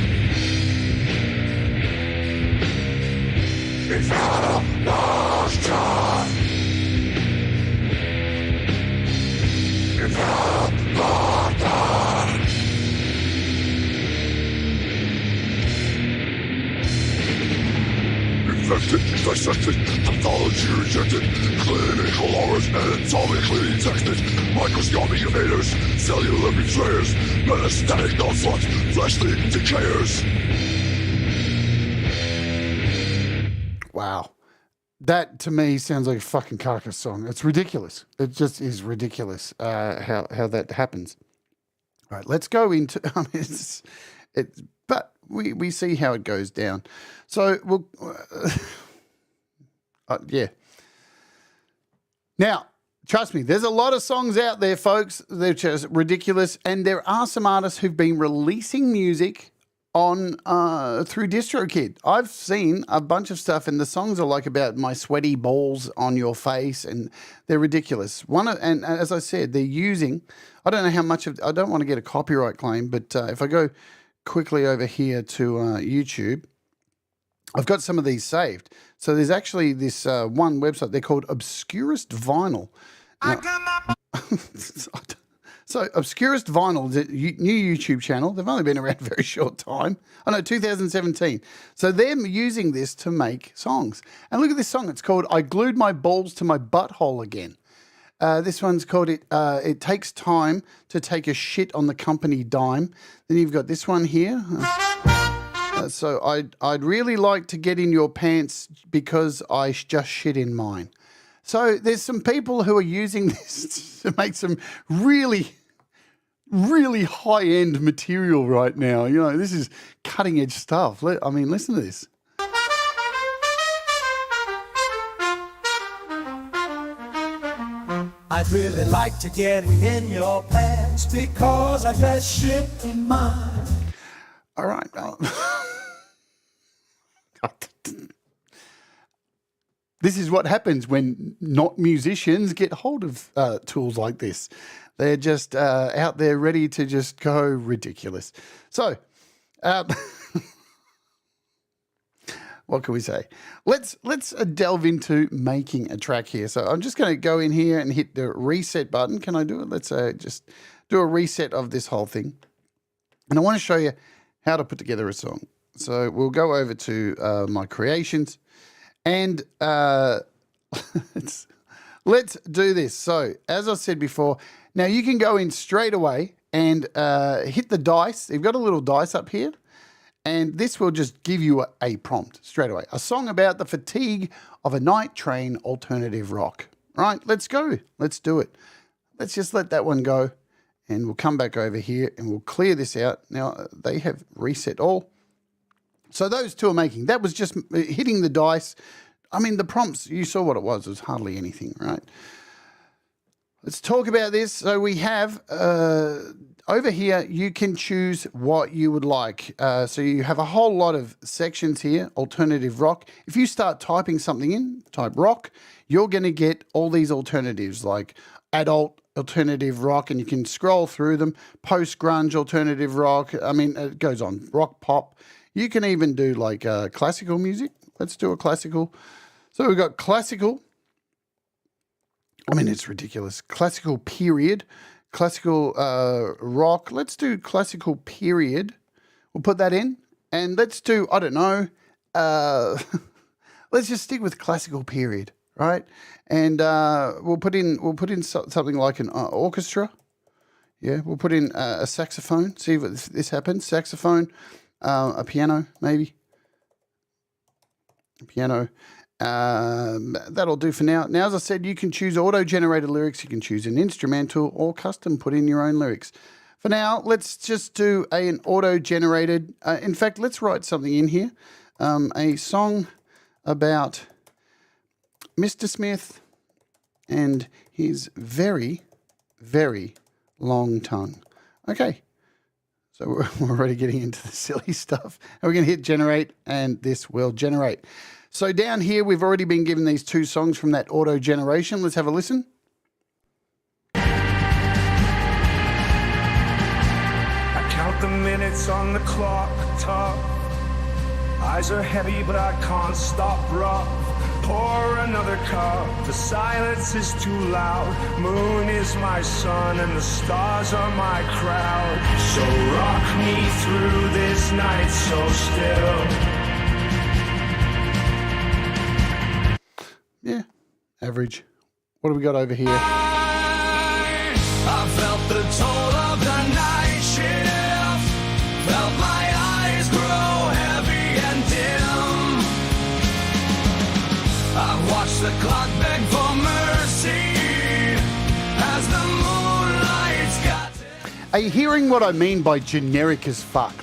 Infernal motion! Infernal motion! Infected, dissected, pathology rejected, clinical horrors anatomically detected, microscopic invaders, cellular betrayers, metastatic non-front, fleshly decayers. Wow. That, to me, sounds like a fucking Carcass song. It's ridiculous. It just is ridiculous how that happens. All right, let's go into... I mean, but we see how it goes down. So, we'll... yeah. Now, trust me, there's a lot of songs out there, folks. They're just ridiculous. And there are some artists who've been releasing music on through DistroKid. I've seen a bunch of stuff, and the songs are like about my sweaty balls on your face, and they're ridiculous. And as I said, they're using. I don't know how much of. I don't want to get a copyright claim, but if I go quickly over here to YouTube, I've got some of these saved. So there's actually this one website. They're called Obscurest Vinyl. Now, So Obscurest Vinyl is a new YouTube channel. They've only been around a very short time. Oh no, 2017. So they're using this to make songs. And look at this song. It's called I Glued My Balls to My Butthole Again. This one's called It Takes Time to Take a Shit on the Company Dime. Then you've got this one here. So I'd really like to get in your pants because I just shit in mine. So there's some people who are using this to make some really, really high-end material right now. You know, this is cutting-edge stuff. I mean, listen to this. I'd really like to get in your pants because I just shit in mine. All right. This is what happens when not musicians get hold of tools like this. They're just out there ready to just go ridiculous. So, what can we say? Let's delve into making a track here. So I'm just going to go in here and hit the reset button. Can I do it? Let's just do a reset of this whole thing. And I want to show you how to put together a song. So we'll go over to my creations and let's do this. So as I said before, now you can go in straight away and hit the dice. You've got a little dice up here. And this will just give you a prompt straight away. A song about the fatigue of a night train alternative rock. Right, let's go. Let's do it. Let's just let that one go. And we'll come back over here and we'll clear this out. Now, they have reset all. So those two are making. That was just hitting the dice. I mean, the prompts, you saw what it was. It was hardly anything, right? Let's talk about this. So we have... over here, you can choose what you would like. So you have a whole lot of sections here, alternative rock. If you start typing something in, type rock, you're going to get all these alternatives like adult alternative rock, and you can scroll through them, post-grunge alternative rock. I mean, it goes on, rock pop. You can even do like classical music. Let's do a classical. So we've got classical. I mean, it's ridiculous. Classical period. Classical rock. Let's do classical period. We'll put that in. And let's do, I don't know, let's just stick with classical period, right? And we'll put in something like an orchestra. Yeah, we'll put in a saxophone. See if this happens. Saxophone, a piano, maybe. A piano. That'll do for now. Now, as I said, you can choose auto-generated lyrics. You can choose an instrumental or custom, put in your own lyrics. For now, let's just do an auto-generated. In fact, let's write something in here. A song about Mr. Smith and his very, very long tongue. Okay. So we're already getting into the silly stuff. And we're going to hit generate, and this will generate. So down here, we've already been given these two songs from that auto generation. Let's have a listen. I count the minutes on the clock, top. Eyes are heavy, but I can't stop, rough. Pour another cup, the silence is too loud. Moon is my sun and the stars are my crowd. So rock me through this night so still. Yeah, average. What do we got over here? I felt the toll of the night shift. Felt my eyes grow heavy and dim. I've watched the clock beg for mercy as the moonlight's got to Are you hearing what I mean by generic as fuck?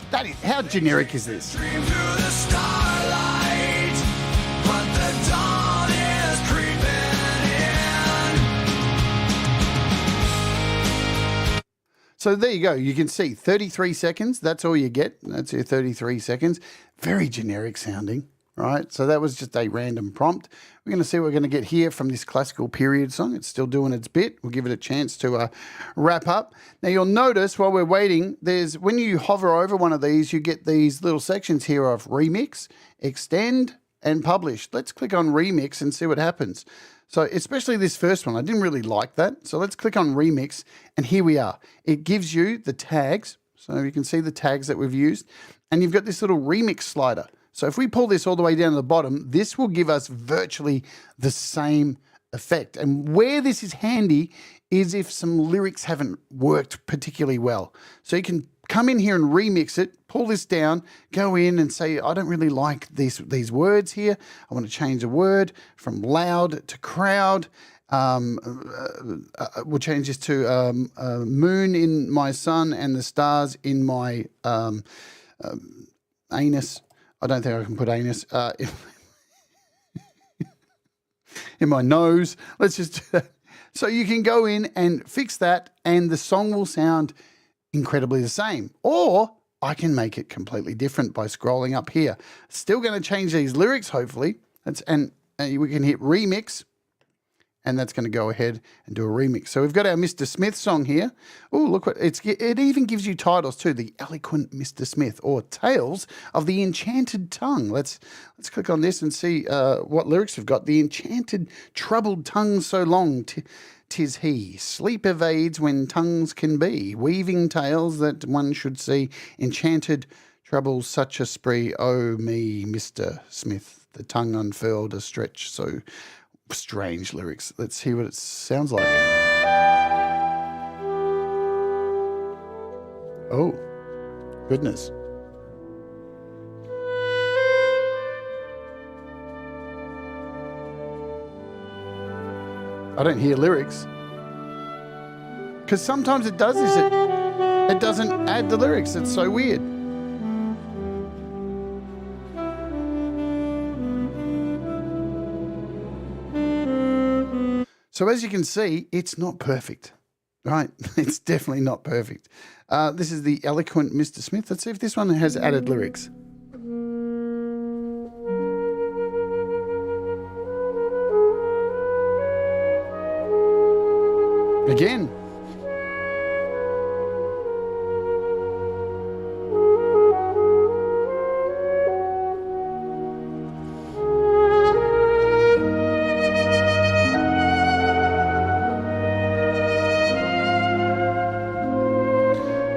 How generic is this? dream through the starlight, but the dawn is creeping in. So there you go. You can see 33 seconds. That's all you get. That's your 33 seconds. Very generic sounding, right? So that was just a random prompt. We're going to see what we're going to get here from this classical period song. It's still doing its bit. We'll give it a chance to wrap up. Now you'll notice while we're waiting, when you hover over one of these, you get these little sections here of remix, extend, and publish. Let's click on remix and see what happens. So especially this first one, I didn't really like that. So let's click on remix, and here we are. It gives you the tags. So you can see the tags that we've used, and you've got this little remix slider. So if we pull this all the way down to the bottom, this will give us virtually the same effect. And where this is handy is if some lyrics haven't worked particularly well. So you can come in here and remix it, pull this down, go in and say, I don't really like these words here. I want to change a word from loud to crowd. We'll change this to moon in my sun and the stars in my anus. I don't think I can put anus in my nose. Let's just do that. So you can go in and fix that, and the song will sound incredibly the same. Or I can make it completely different by scrolling up here. Still going to change these lyrics, hopefully. And and we can hit remix, and that's going to go ahead and do a remix. So we've got our Mr. Smith song here. Oh, look what it even gives you titles too. The Eloquent Mr. Smith, or Tales of the Enchanted Tongue. Let's click on this and see what lyrics we've got. The enchanted troubled tongue so long, 'tis he. Sleep evades when tongues can be. Weaving tales that one should see. Enchanted troubles such a spree. Oh me, Mr. Smith. The tongue unfurled a stretch so strange lyrics. Let's hear what it sounds like. Oh, goodness. I don't hear lyrics. Because sometimes it does this. It doesn't add the lyrics. It's so weird. So as you can see, it's not perfect, right? It's definitely not perfect. This is the Eloquent Mr. Smith. Let's see if this one has added lyrics. Again.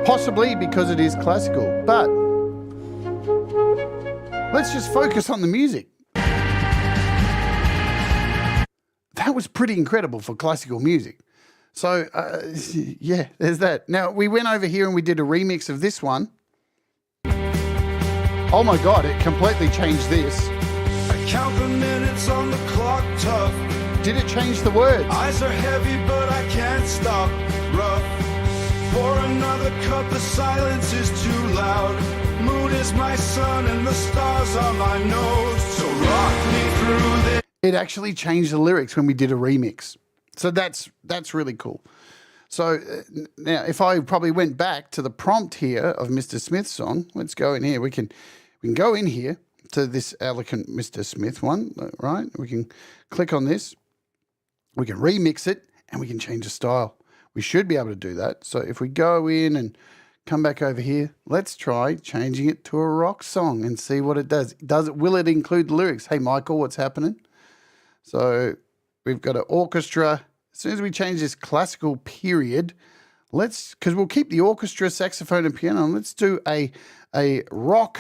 Possibly because it is classical, but let's just focus on the music. That was pretty incredible for classical music. So, yeah, there's that. Now, we went over here and we did a remix of this one. Oh my God, it completely changed this. I count the minutes on the clock, tough. Did it change the words? Eyes are heavy, but I can't stop. Rough. Pour another cup, the silence is too loud. Moon is my sun and the stars are my nose. So rock me through this. It actually changed the lyrics when we did a remix. So that's really cool. So now if I probably went back to the prompt here of Mr. Smith's song, let's go in here. We can go in here to this Eloquent Mr. Smith one, right? We can click on this. We can remix it and we can change the style. We should be able to do that. So if we go in and come back over here, let's try changing it to a rock song and see what it does. Will it include the lyrics? Hey, Michael, what's happening? So we've got an orchestra. As soon as we change this classical period, because we'll keep the orchestra, saxophone, and piano, and let's do a rock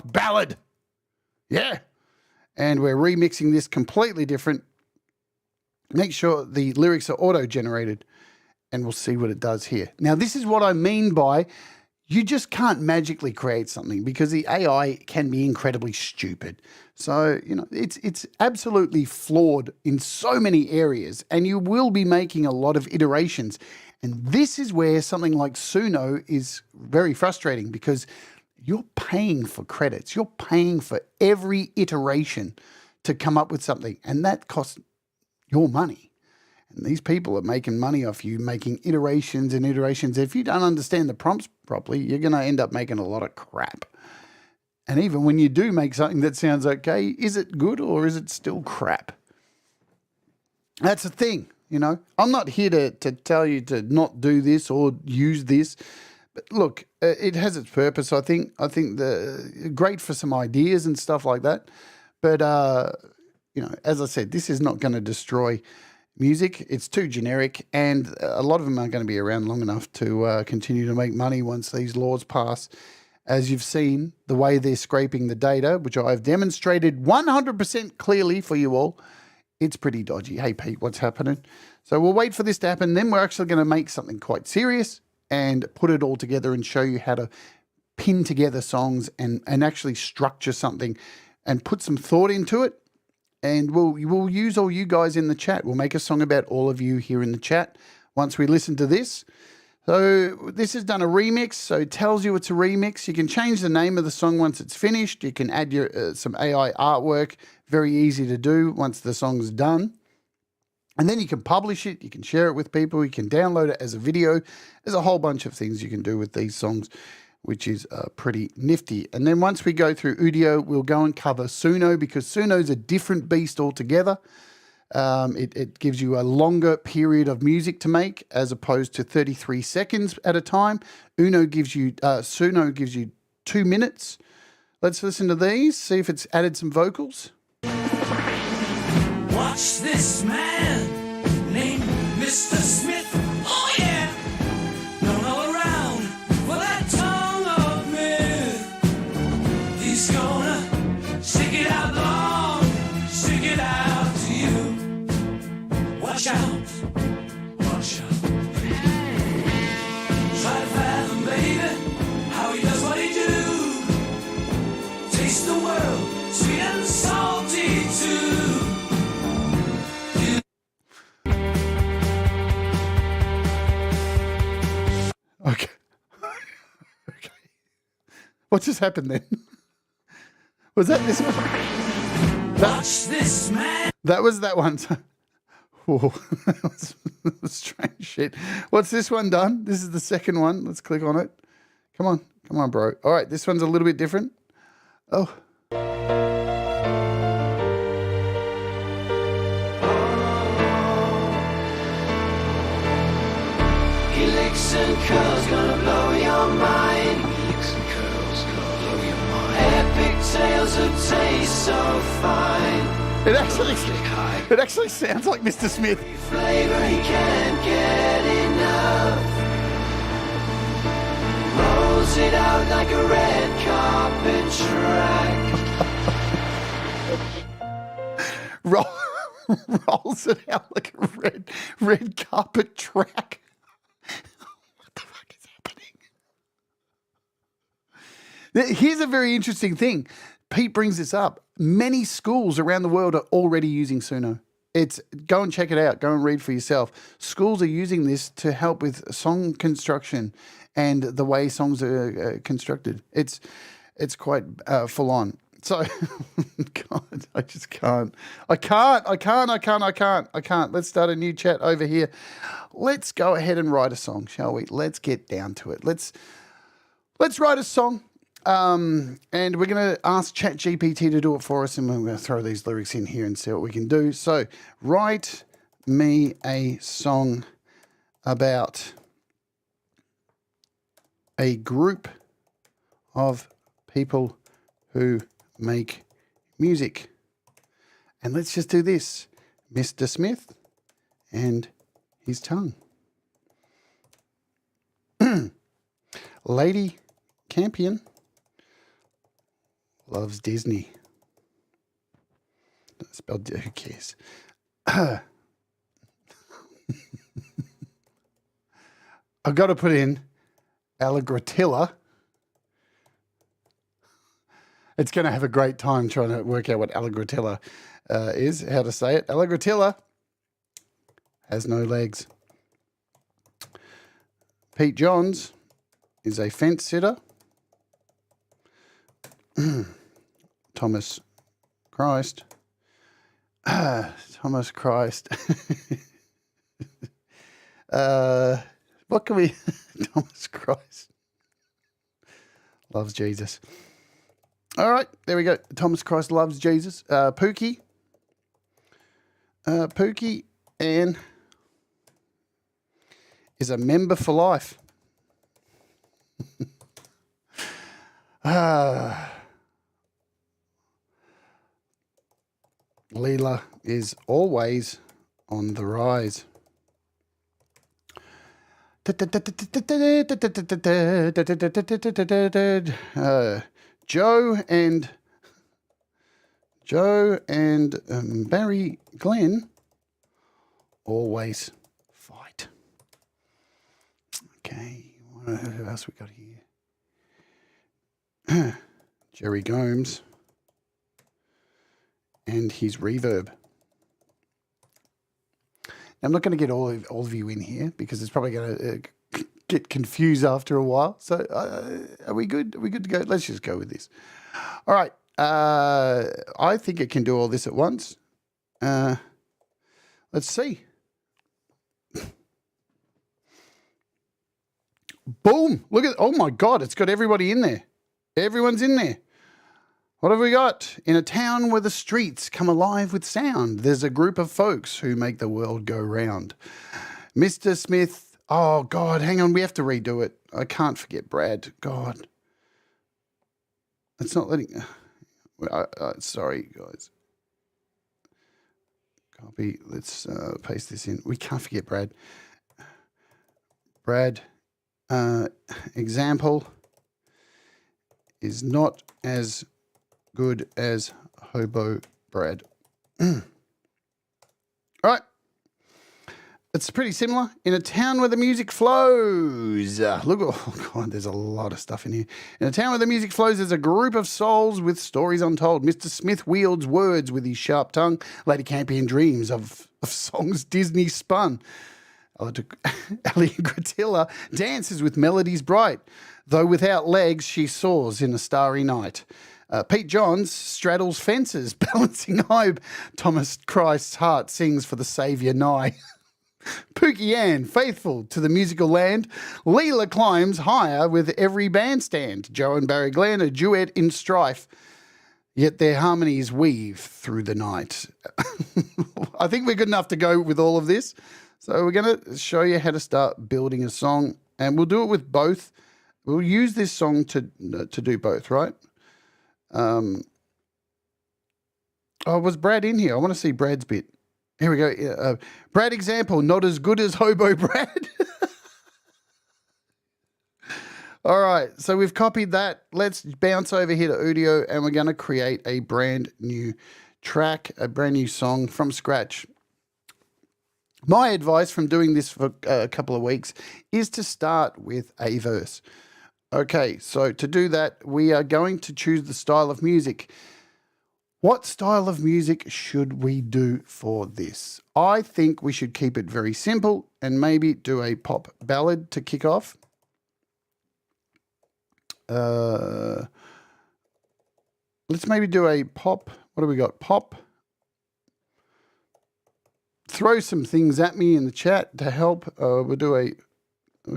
ballad. Yeah. And we're remixing this completely different. Make sure the lyrics are auto-generated, and we'll see what it does here. Now, this is what I mean by you just can't magically create something because the AI can be incredibly stupid. So, it's absolutely flawed in so many areas, and you will be making a lot of iterations. And this is where something like Suno is very frustrating because you're paying for credits. You're paying for every iteration to come up with something, and that costs your money. And these people are making money off you, making iterations and iterations. If you don't understand the prompts properly, you're going to end up making a lot of crap. And even when you do make something that sounds okay, is it good or is it still crap? That's the thing, I'm not here to tell you to not do this or use this. But look, it has its purpose. I think great for some ideas and stuff like that. But as I said, this is not going to destroy music. It's too generic, and a lot of them aren't going to be around long enough to continue to make money once these laws pass. As you've seen, the way they're scraping the data, which I've demonstrated 100% clearly for you all, it's pretty dodgy. Hey, Pete, what's happening? So we'll wait for this to happen. Then we're actually going to make something quite serious and put it all together and show you how to pin together songs and actually structure something and put some thought into it. And we'll use all you guys in the chat. We'll make a song about all of you here in the chat once we listen to this. So this has done a remix, so it tells you it's a remix. You can change the name of the song once it's finished. You can add your some AI artwork. Very easy to do once the song's done. And then you can publish it. You can share it with people. You can download it as a video. There's a whole bunch of things you can do with these songs. which is pretty nifty. And then once we go through Udio, we'll go and cover Suno, because Suno's a different beast altogether. It gives you a longer period of music to make as opposed to 33 seconds at a time. Suno gives you 2 minutes. Let's listen to these, see if it's added some vocals. Watch this man named Mr. Smith. Oh yeah, known all around for that tongue of myth. He's gonna stick it out long, stick it out to you. Watch out, watch out. Try to fathom, baby, how he does what he do. Taste the world, sweet and salty too. Okay. Okay. What just happened then? Was that this one? Watch this man. That was that one. Whoa, that was strange shit. What's this one done? This is the second one. Let's click on it. Come on, bro. All right, this one's a little bit different. Oh. He licks and curls, gonna blow your mind. He licks and curls, gonna blow your mind. Epic tales of taste so fine. It actually sounds like Mr. Smith. Flavor he can't get enough. Rolls it out like a red carpet track. Rolls it out like a red carpet track. What the fuck is happening? Here's a very interesting thing. Pete brings this up. Many schools around the world are already using Suno. Go and check it out. Go and read for yourself. Schools are using this to help with song construction and the way songs are constructed. It's quite full on. So, God, I just can't. I can't. Let's start a new chat over here. Let's go ahead and write a song, shall we? Let's get down to it. Let's write a song. And we're going to ask ChatGPT to do it for us, and we're going to throw these lyrics in here and see what we can do. So, write me a song about a group of people who make music. And let's just do this. Mr. Smith and his tongue. Lady Campion loves Disney. Spelled, who cares? I've got to put in Allegratilla. It's going to have a great time trying to work out what Allegratilla is, how to say it. Allegratilla has no legs. Pete Johns is a fence sitter. Thomas Christ. Thomas Christ. What can we... Thomas Christ loves Jesus. All right, there we go. Thomas Christ loves Jesus. Pookie. Pookie and is a member for life. Leela is always on the rise. Joe and Barry Glenn always fight. Okay, what else we got here? Jerry Gomes and his reverb. Now, I'm not going to get all of you in here because it's probably going to get confused after a while. So are we good? Are we good to go? Let's just go with this. All right. I think it can do all this at once. Let's see. Boom. Look at, oh my God, it's got everybody in there. Everyone's in there. What have we got? In a town where the streets come alive with sound, there's a group of folks who make the world go round. Mr. Smith, oh God, hang on, we have to redo it. I can't forget Brad. God. It's not letting, sorry guys. Copy, let's paste this in. We can't forget Brad. Brad, example is not as good as Hobo Brad. All right. It's pretty similar. In a town where the music flows. Look, oh God, there's a lot of stuff in here. In a town where the music flows, there's a group of souls with stories untold. Mr. Smith wields words with his sharp tongue. Lady Campion dreams of songs Disney spun. Ellie Gratilla dances with melodies bright. Though without legs, she soars in a starry night. Pete Johns straddles fences, balancing high. Thomas Christ's heart sings for the Saviour nigh. Pookie Ann, faithful to the musical land. Leela climbs higher with every bandstand. Joe and Barry Glenn, a duet in strife. Yet their harmonies weave through the night. I think we're good enough to go with all of this. So we're going to show you how to start building a song. And we'll do it with both. We'll use this song to do both, right? Oh, was Brad in here? I want to see Brad's bit. Here we go. Brad example, not as good as Hobo Brad. All right, so we've copied that. Let's bounce over here to Udio, and we're going to create a brand new track, a brand new song from scratch. My advice from doing this for a couple of weeks is to start with a verse. Okay, so to do that, we are going to choose the style of music. What style of music should we do for this? I think we should keep it very simple and maybe do a pop ballad to kick off. Let's maybe do a pop. What do we got? Pop. Throw some things at me in the chat to help. We've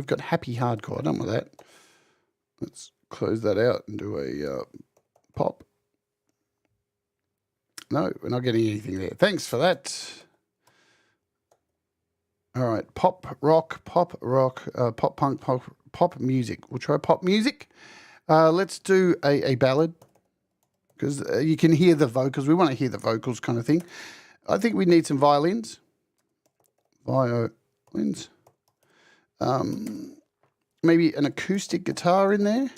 got happy hardcore. Done with that. Let's close that out and do a pop. No, we're not getting anything there. Thanks for that. All right, pop rock, pop punk, pop music. We'll try pop music. Let's do a ballad because you can hear the vocals. We want to hear the vocals kind of thing. I think we need some violins. Violins. Maybe an acoustic guitar in there.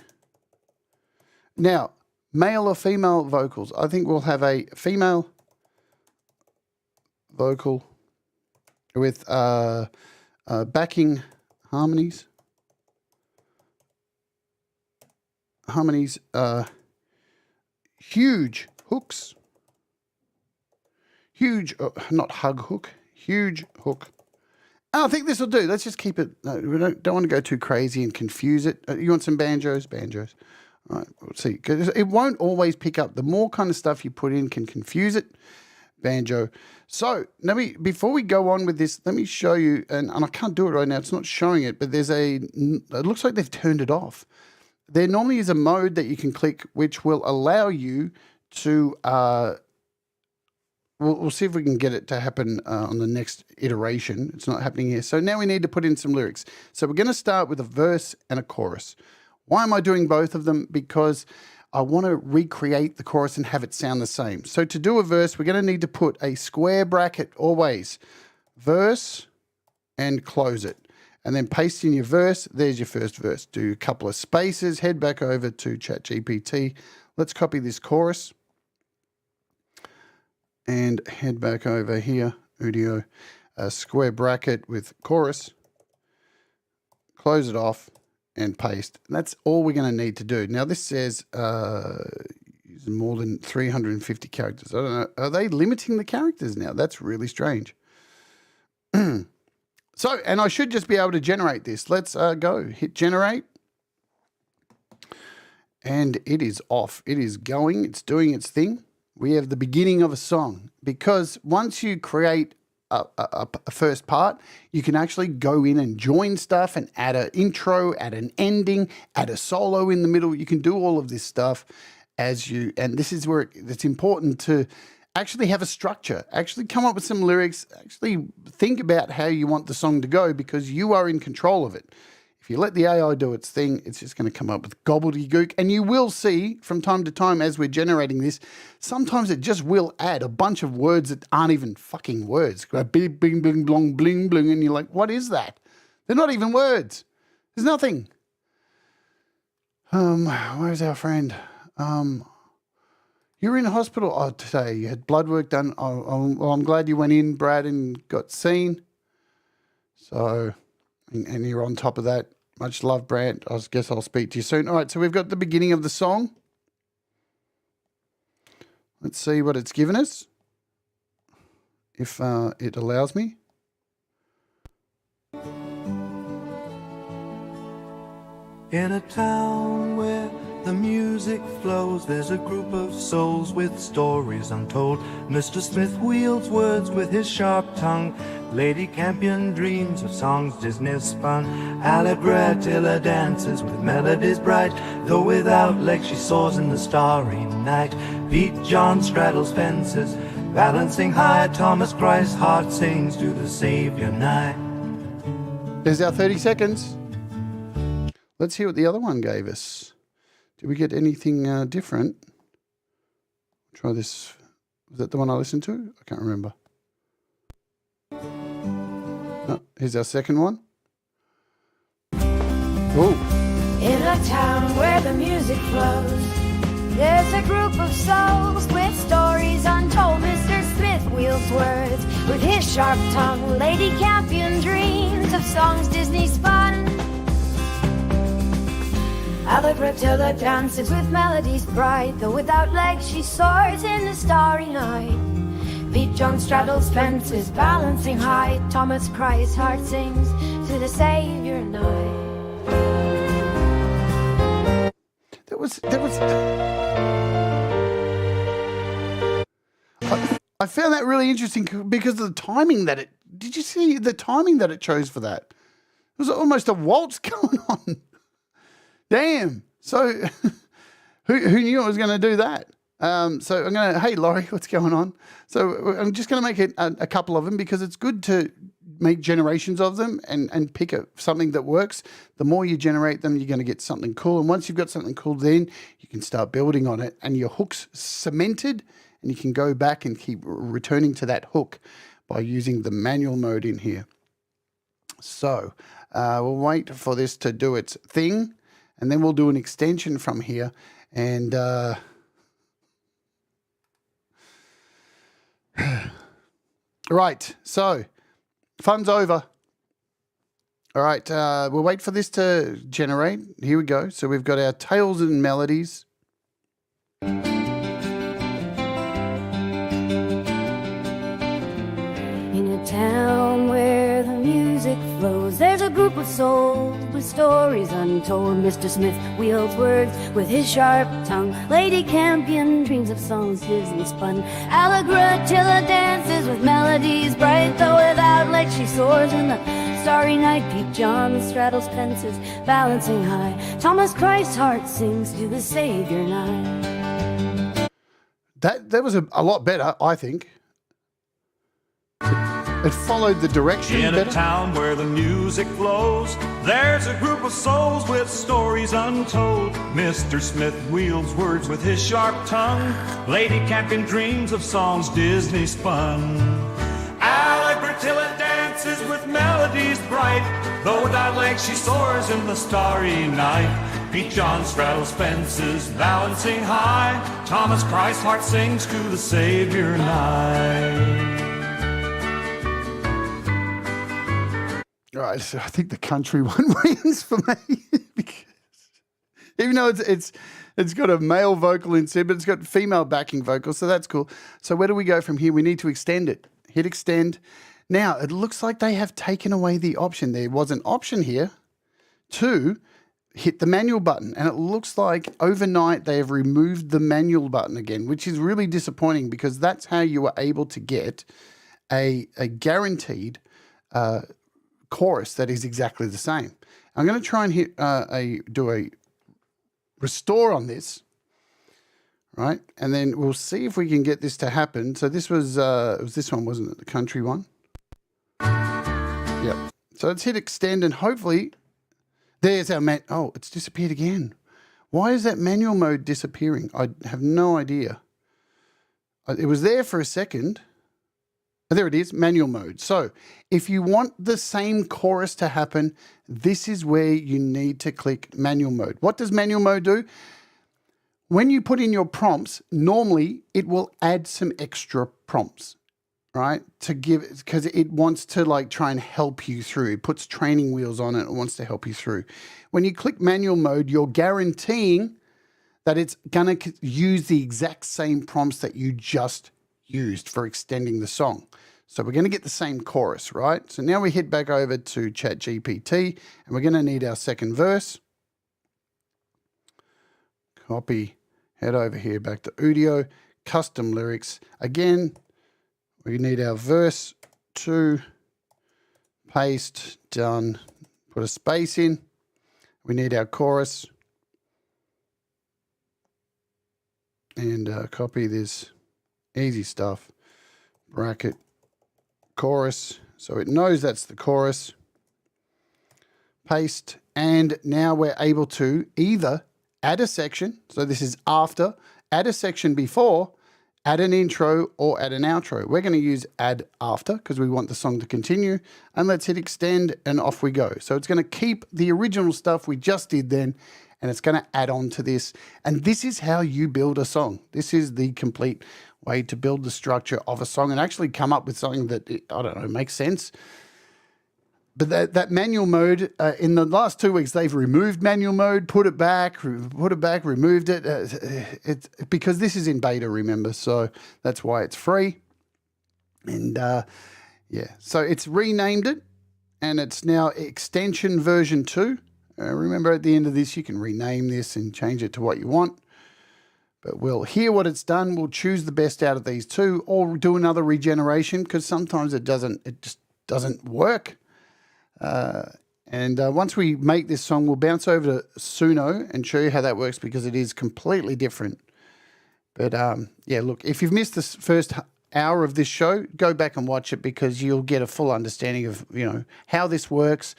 Now, male or female vocals? I think we'll have a female vocal with backing harmonies. Huge hooks. Huge, not hug hook, huge hook. I think this will do. Let's just keep it. No, we don't want to go too crazy and confuse it. You want some banjos? Banjos. All right, we'll see. 'Cause it won't always pick up. The more kind of stuff you put in can confuse it. Banjo. So before we go on with this, let me show you, and I can't do it right now. It's not showing it, but it looks like they've turned it off. There normally is a mode that you can click which will allow you to, we'll see if we can get it to happen on the next iteration. It's not happening here. So now we need to put in some lyrics. So we're going to start with a verse and a chorus. Why am I doing both of them? Because I want to recreate the chorus and have it sound the same. So to do a verse, we're going to need to put a square bracket always. Verse and close it. And then paste in your verse. There's your first verse. Do a couple of spaces. Head back over to ChatGPT. Let's copy this chorus. And head back over here. Udio. A square bracket with chorus. Close it off. And paste. And that's all we're going to need to do. Now this says using more than 350 characters. I don't know. Are they limiting the characters now? That's really strange. So, and I should just be able to generate this. Let's go. Hit generate. And it is off. It is going. It's doing its thing. We have the beginning of a song. Because once you create a first part, you can actually go in and join stuff and add an intro, add an ending, add a solo in the middle. You can do all of this stuff and this is where it's important to actually have a structure, actually come up with some lyrics, actually think about how you want the song to go, because you are in control of it. If you let the AI do its thing, it's just going to come up with gobbledygook. And you will see from time to time as we're generating this, sometimes it just will add a bunch of words that aren't even fucking words. Bing, bing, bling, blong, bling, bling. And you're like, what is that? They're not even words. There's nothing. Where's our friend? You were in hospital today. You had blood work done. Well, I'm glad you went in, Brad, and got seen. So, and you're on top of that. Much love, Brad. I guess I'll speak to you soon. All right, so we've got the beginning of the song. Let's see what it's given us, if it allows me. In a town where the music flows, there's a group of souls with stories untold. Mr. Smith wields words with his sharp tongue. Lady Campion dreams of songs Disney spun. Allegra Tilla dances with melodies bright. Though without legs she soars in the starry night. Pete John straddles fences, balancing high. Thomas Christ's heart sings to the Savior night. There's our 30 seconds. Let's hear what the other one gave us. Did we get anything different? Try this. Was that the one I listened to? I can't remember. No, here's our second one. Oh. In a town where the music flows, there's a group of souls with stories untold. Mr. Smith wields words with his sharp tongue. Lady Campion dreams of songs Disney spun. Allegra Tilla dances with melodies bright. Though without legs she soars in the starry night. Pete John straddles fences, balancing high. Thomas Christ's heart sings to the Savior night. That was. I found that really interesting because of the timing that it. Did you see the timing that it chose for that? It was almost a waltz going on. Damn. So who knew I was going to do that? So I'm going to, hey, Laurie, what's going on? So I'm just going to make it a couple of them because it's good to make generations of them and pick something that works. The more you generate them, you're going to get something cool. And once you've got something cool, then you can start building on it and your hook's cemented and you can go back and keep returning to that hook by using the manual mode in here. So we'll wait for this to do its thing. And then we'll do an extension from here. And right, so fun's over. All right, we'll wait for this to generate. Here we go. So we've got our tales and melodies. In a town where the music flows, there's a group of souls with stories untold. Mr. Smith wields words with his sharp tongue. Lady Campion dreams of songs Disney spun. Allegra Tilla dances with melodies bright. Though without legs she soars in the starry night. Pete John straddles fences, balancing high. Thomas Christ's heart sings to the Savior night. That was a lot better, I think. It followed the direction In better. a town where the music flows, there's a group of souls with stories untold. Mr. Smith wields words with his sharp tongue. Lady Campion dreams of songs Disney spun. Allegra Tilla dances with melodies bright. Though without legs she soars in the starry night. Pete John straddles fences, balancing high. Thomas Christ's heart sings to the Savior night. All right, so I think the country one wins for me because even though it's got a male vocal instead, but it's got female backing vocals, so that's cool. So where do we go from here? We need to extend it. Hit extend. Now, it looks like they have taken away the option. There was an option here to hit the manual button, and it looks like overnight they have removed the manual button again, which is really disappointing because that's how you were able to get a guaranteed chorus that is exactly the same. I'm going to try and do a restore on this, right? And then we'll see if we can get this to happen. So this was, it was this one, wasn't it? The country one. Yep. So let's hit extend and hopefully there's our oh, it's disappeared again. Why is that manual mode disappearing? I have no idea. It was there for a second. Oh, there it is, manual mode. So if you want the same chorus to happen, this is where you need to click manual mode. What does manual mode do? When you put in your prompts, normally it will add some extra prompts, right? To give, because it wants to like try and help you through. It puts training wheels on it. It wants to help you through. When you click manual mode, you're guaranteeing that it's going to use the exact same prompts that you just used for extending the song. So we're going to get the same chorus, right? So now we head back over to ChatGPT and we're going to need our second verse. Copy, head over here back to Udio, custom lyrics. Again, we need our verse 2, paste, done, put a space in. We need our chorus. And copy this, easy stuff, bracket, chorus, so it knows that's the chorus, paste, and now we're able to either add a section, so this is after, add a section before, add an intro, or add an outro. We're going to use add after because we want the song to continue, and let's hit extend and off we go. So it's going to keep the original stuff we just did then, and it's going to add on to this. And this is how you build a song. This is the complete way to build the structure of a song and actually come up with something that, I don't know, makes sense. But that manual mode, in the last 2 weeks, they've removed manual mode, put it back, removed it. It's because this is in beta, remember? So that's why it's free. And yeah, so it's renamed it and it's now extension version 2. Remember, at the end of this, you can rename this and change it to what you want. But we'll hear what it's done. We'll choose the best out of these two, or do another regeneration because sometimes it just doesn't work. And once we make this song, we'll bounce over to Suno and show you how that works because it is completely different. But yeah, look, if you've missed this first hour of this show, go back and watch it because you'll get a full understanding of, you know, how this works.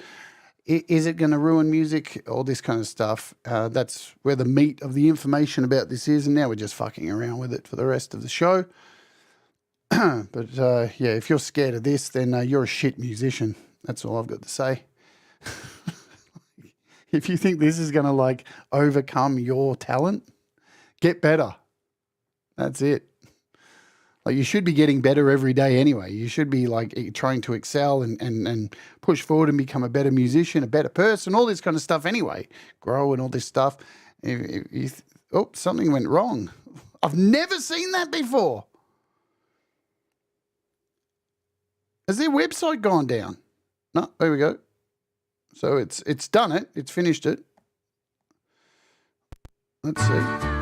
Is it going to ruin music? All this kind of stuff. That's where the meat of the information about this is. And now we're just fucking around with it for the rest of the show. But yeah, if you're scared of this, then you're a shit musician. That's all I've got to say. If you think this is going to like overcome your talent, get better. That's it. Like you should be getting better every day anyway. You should be like trying to excel and push forward and become a better musician, a better person, all this kind of stuff anyway. Grow and all this stuff. Oh, something went wrong. I've never seen that before. Has their website gone down? No, there we go. So it's done it. It's finished it. Let's see.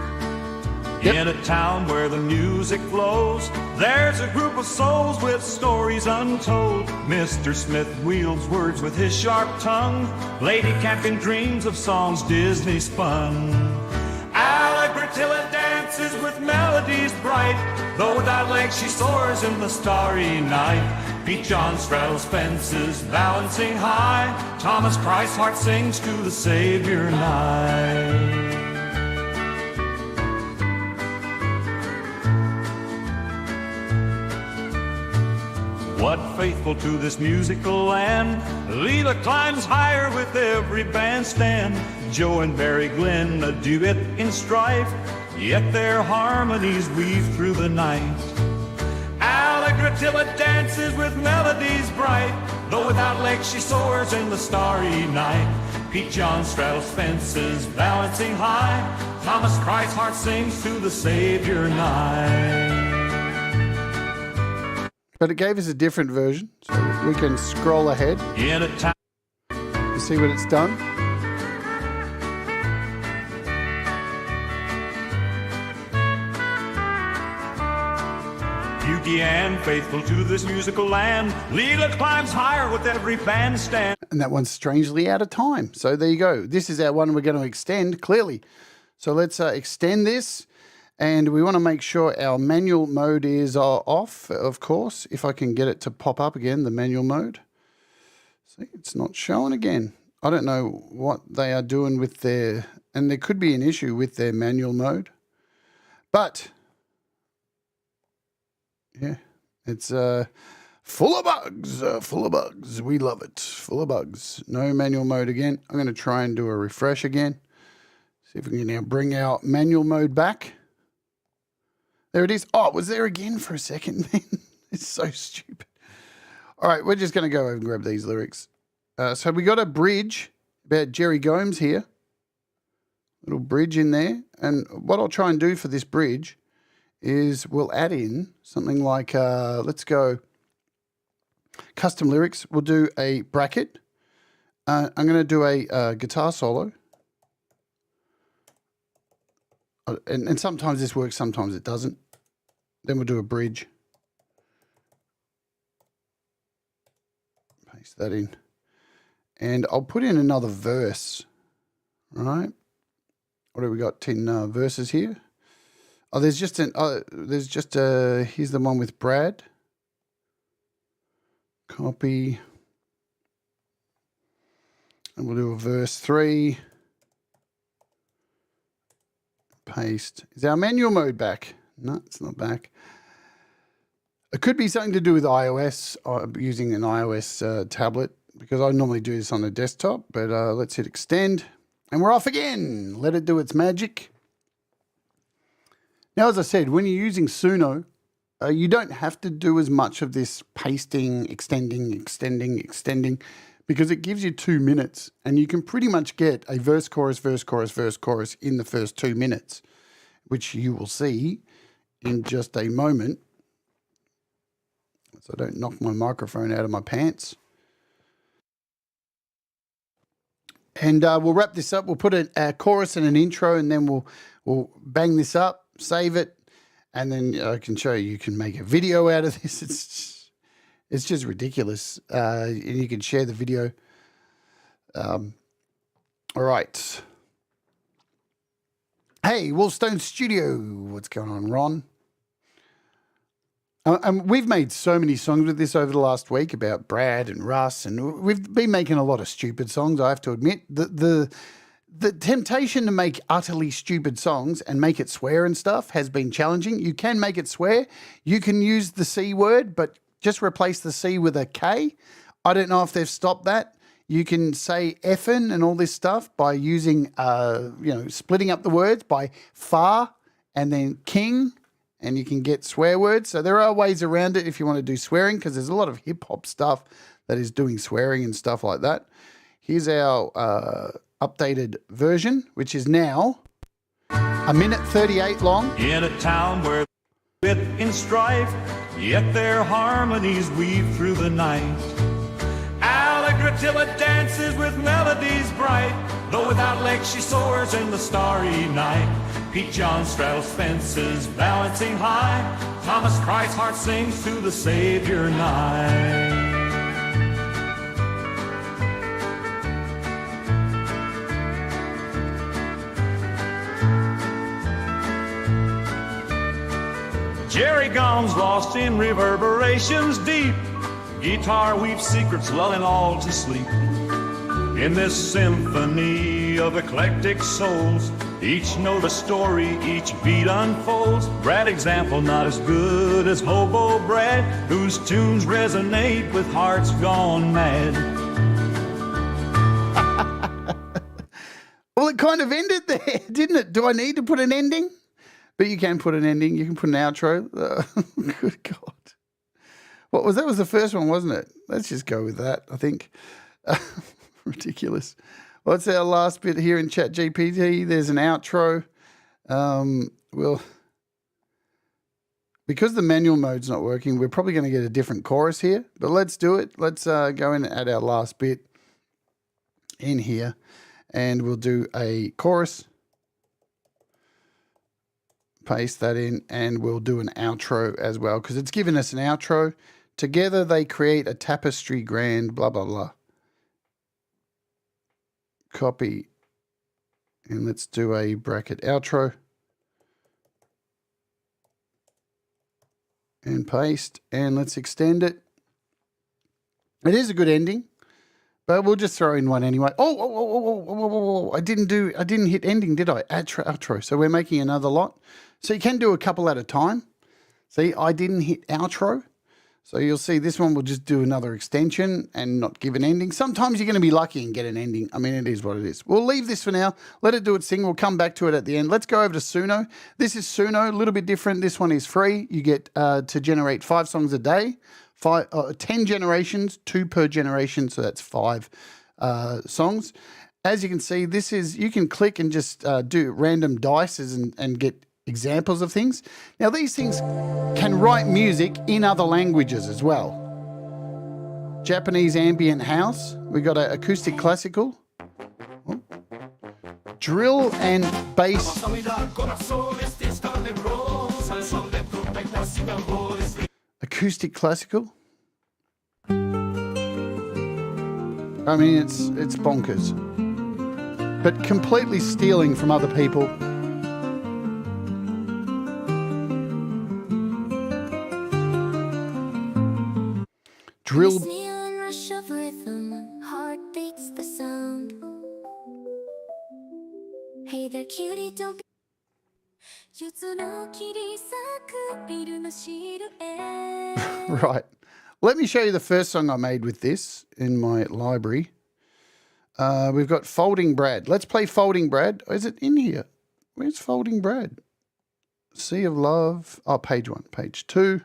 Yep. In a town where the music flows, there's a group of souls with stories untold. Mr. Smith wields words with his sharp tongue. Lady Captain dreams of songs Disney spun. Allegretilla dances with melodies bright. Though without legs she soars in the starry night. Pete John straddles fences, balancing high. Thomas Christ's heart sings to the Savior night. What faithful to this musical land? Leela climbs higher with every bandstand. Joe and Barry Glenn, a duet in strife, yet their harmonies weave through the night. Allegretilla dances with melodies bright, though without legs she soars in the starry night. Pete John straddles fences, balancing high. Thomas Christ's heart sings to the Savior night. But it gave us a different version, so we can scroll ahead. In a town. You see what it's done? Beauty and faithful to this musical land. Leela climbs higher with every bandstand. And that one's strangely out of time. So there you go. This is our one we're going to extend, clearly. So let's extend this. And we want to make sure our manual mode is off, of course. If I can get it to pop up again, the manual mode. See, it's not showing again. I don't know what they are doing with their... And there could be an issue with their manual mode. But... yeah, it's full of bugs, full of bugs. We love it, full of bugs. No manual mode again. I'm going to try and do a refresh again. See if we can now bring our manual mode back. There it is. Oh, it was there again for a second, man. It's so stupid. All right, we're just going to go over and grab these lyrics. So we got a bridge about Jerry Gomes here. Little bridge in there. And what I'll try and do for this bridge is we'll add in something like, let's go custom lyrics. We'll do a bracket. I'm going to do a guitar solo. And sometimes this works, sometimes it doesn't. Then we'll do a bridge. Paste that in. And I'll put in another verse. All right. What do we got? 10 verses here. Oh, here's the one with Brad. Copy. And we'll do a verse 3. Paste. Is our manual mode back? No, it's not back. It could be something to do with iOS. I'm using an iOS tablet because I normally do this on a desktop, but let's hit extend and we're off again. Let it do its magic. Now, as I said, when you're using Suno, you don't have to do as much of this pasting, extending, because it gives you 2 minutes and you can pretty much get a verse, chorus, verse, chorus, verse, chorus in the first 2 minutes, which you will see in just a moment. So I don't knock my microphone out of my pants. And we'll wrap this up. We'll put a chorus and an intro, and then we'll bang this up, save it, and then I can show you can make a video out of this. It's just ridiculous. And you can share the video. All right. Hey, Wolfstone Studio. What's going on, Ron? And we've made so many songs with this over the last week about Brad and Russ, and we've been making a lot of stupid songs, I have to admit. The temptation to make utterly stupid songs and make it swear and stuff has been challenging. You can make it swear. You can use the C word, but just replace the C with a K. I don't know if they've stopped that. You can say effing and all this stuff by using, splitting up the words by far and then king, and you can get swear words. So there are ways around it if you want to do swearing, because there's a lot of hip-hop stuff that is doing swearing and stuff like that. Here's our updated version, which is now 1 minute 38 long. In a town where wit in strife, yet their harmonies weave through the night. Allegratilla dances with melodies bright, though without legs she soars in the starry night. Pete John straddles fences, balancing high. Thomas Christ's heart sings to the Savior night. Jerry Gomes lost in reverberations deep. Guitar weaves secrets, lulling all to sleep. In this symphony of eclectic souls, each note a story, each beat unfolds. Brad example not as good as Hobo Brad, whose tunes resonate with hearts gone mad. Well, it kind of ended there, didn't it? Do I need to put an ending? But you can put an ending. You can put an outro. Good God. What was that? Was the first one, wasn't it? Let's just go with that, I think. Ridiculous. What's our last bit here in ChatGPT? There's an outro. Because the manual mode's not working, we're probably going to get a different chorus here. But let's do it. Let's go in and add our last bit in here. And we'll do a chorus. paste that in, and we'll do an outro as well because it's given us an outro. Together they create a tapestry grand, blah, blah, blah. Copy, and let's do a bracket outro. And paste, and let's extend it. It is a good ending, but we'll just throw in one anyway. I didn't hit ending, did I? Outro. So we're making another lot. So you can do a couple at a time. See, I didn't hit outro. So you'll see this one will just do another extension and not give an ending. Sometimes you're going to be lucky and get an ending. I mean, it is what it is. We'll leave this for now. Let it do its thing. We'll come back to it at the end. Let's go over to Suno. This is Suno, a little bit different. This one is free. You get to generate 5 songs a day, 10 generations, 2 per generation. So that's 5 songs. As you can see, this is, you can click and just do random dices and get examples of things. Now, these things can write music in other languages as well. Japanese ambient house. We got an acoustic classical. Oh. Drill and bass. Acoustic classical. I mean, it's bonkers. But completely stealing from other people. Drill. Rush of rhythm, heart beats the sound. Hey there, cutie, don't be. Right. Let me show you the first song I made with this in my library. We've got Folding Brad. Let's play Folding Brad. Oh, is it in here? Where's Folding Brad? Sea of Love. Oh, page 1. Page 2.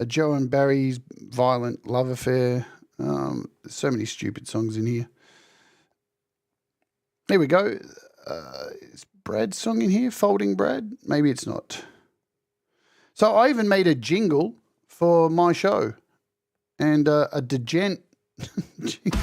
Joe and Barry's Violent Love Affair. There's so many stupid songs in here. There we go. Is Brad's song in here? Folding Brad? Maybe it's not. So I even made a jingle for my show. And a degent jingle.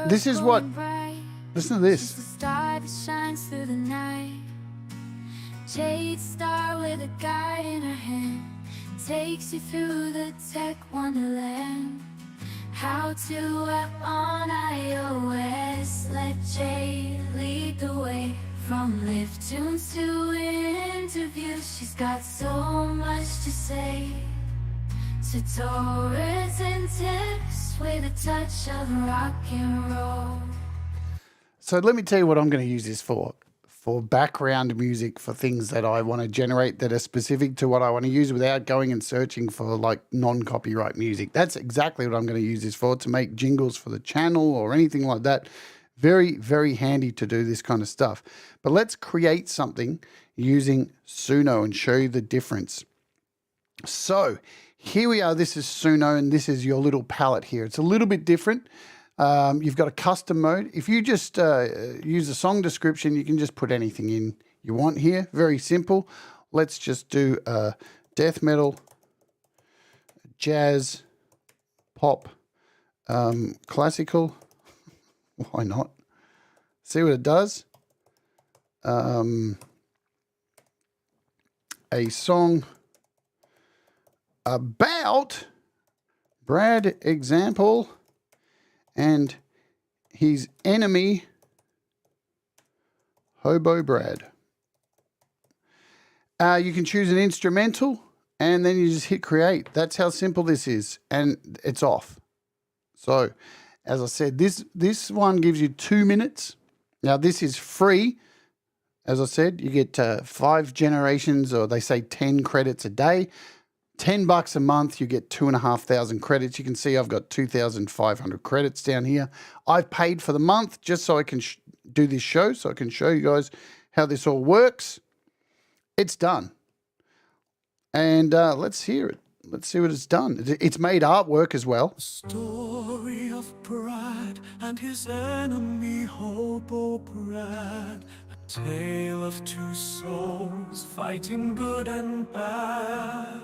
This is what. Listen to this. The star that shines through the night. Jade, Starr with a guide in her hand, takes you through the tech wonderland. How to app on iOS. Let Jade lead the way. From live tunes to interviews, she's got so much to say. Tutorials and tips with a touch of rock and roll. So let me tell you what I'm going to use this for background music, for things that I want to generate that are specific to what I want to use without going and searching for like non-copyright music. That's exactly what I'm going to use this for, to make jingles for the channel or anything like that. Very, very handy to do this kind of stuff. But let's create something using Suno and show you the difference. So here we are. This is Suno, and this is your little palette here. It's a little bit different. You've got a custom mode. If you just use a song description, you can just put anything in you want here. Very simple. Let's just do death metal, jazz, pop, classical. Why not? See what it does. A song about Brad example and his enemy, Hobo Brad. You can choose an instrumental and then you just hit create. That's how simple this is, and it's off. So, as I said, this one gives you 2 minutes. Now, this is free. As I said, you get 5 generations, or they say 10 credits a day. $10 a month, you get 2,500 credits. You can see I've got 2,500 credits down here. I've paid for the month just so I can do this show, so I can show you guys how this all works. It's done. And let's hear it. Let's see what it's done. It's made artwork as well. Story of Brad and his enemy Hobo Brad. A tale of two souls fighting good and bad,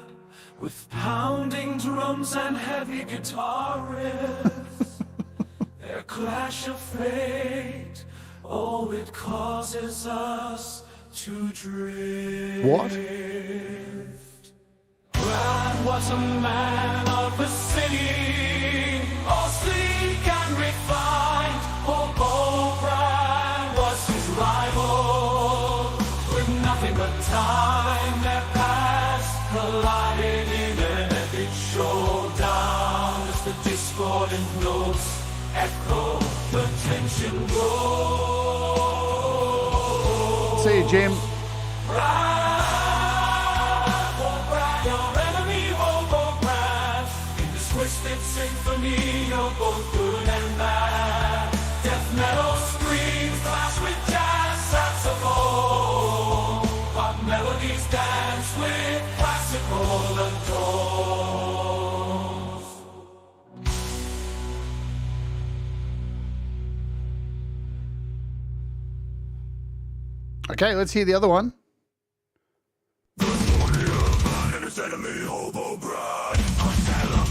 with pounding drums and heavy guitar riffs. Their clash of fate, oh, it causes us to drift. What? Brad was a man of the city, all sleek and refined. Hobo Brad was his rival, with nothing but time that passed, colliding in an epic showdown. As the discordant notes echo, the tension grows. See you, Jim. Twisted symphony of both good and bad. Death metal screams clash with jazz saxophone. Pop melodies dance with classical undertones. Okay, let's hear the other one. And his enemy, Hobo Brad.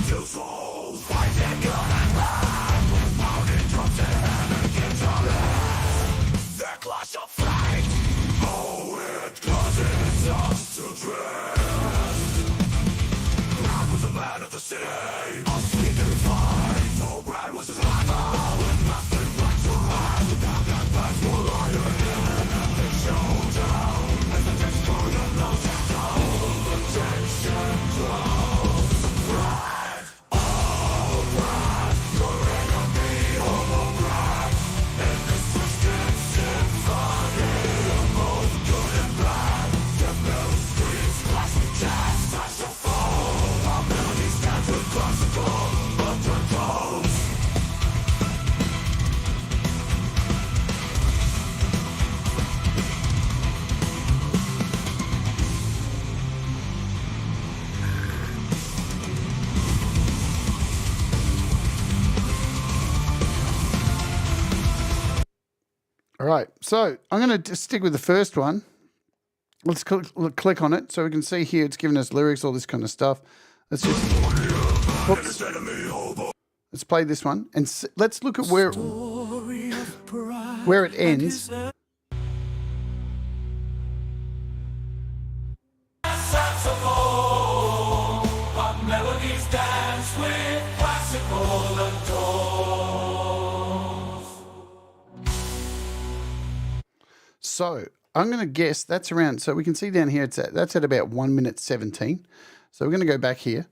Two souls fighting good and bad, with pounding drums and hammer guitars. Their clash of fate, oh, it causes us to drift. Brad was a man of the city, a sleek and refined. Oh, Brad was his rival, with nothing but to hide. The dark and bad were lying in an epic showdown. As the discordant notes echo, the tension grows. All right, so I'm going to stick with the first one. Let's click on it so we can see here it's giving us lyrics, all this kind of stuff. Let's just let's play this one and let's look at where it ends. Melodies dance with classical undertones. So I'm going to guess that's around, so we can see down here that's at about 1 minute 17. So we're going to go back here.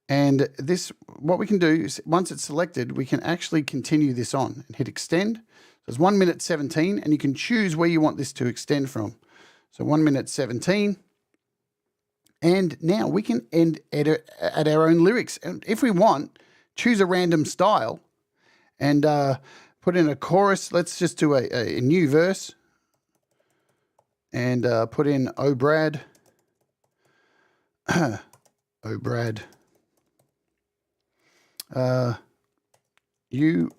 And this, what we can do is once it's selected, we can actually continue this on and hit extend. So it's 1 minute 17 and you can choose where you want this to extend from. So 1 minute 17. And now we can edit at our own lyrics. And if we want, choose a random style and put in a chorus. Let's just do a new verse and put in, oh, Brad. Oh, Brad. You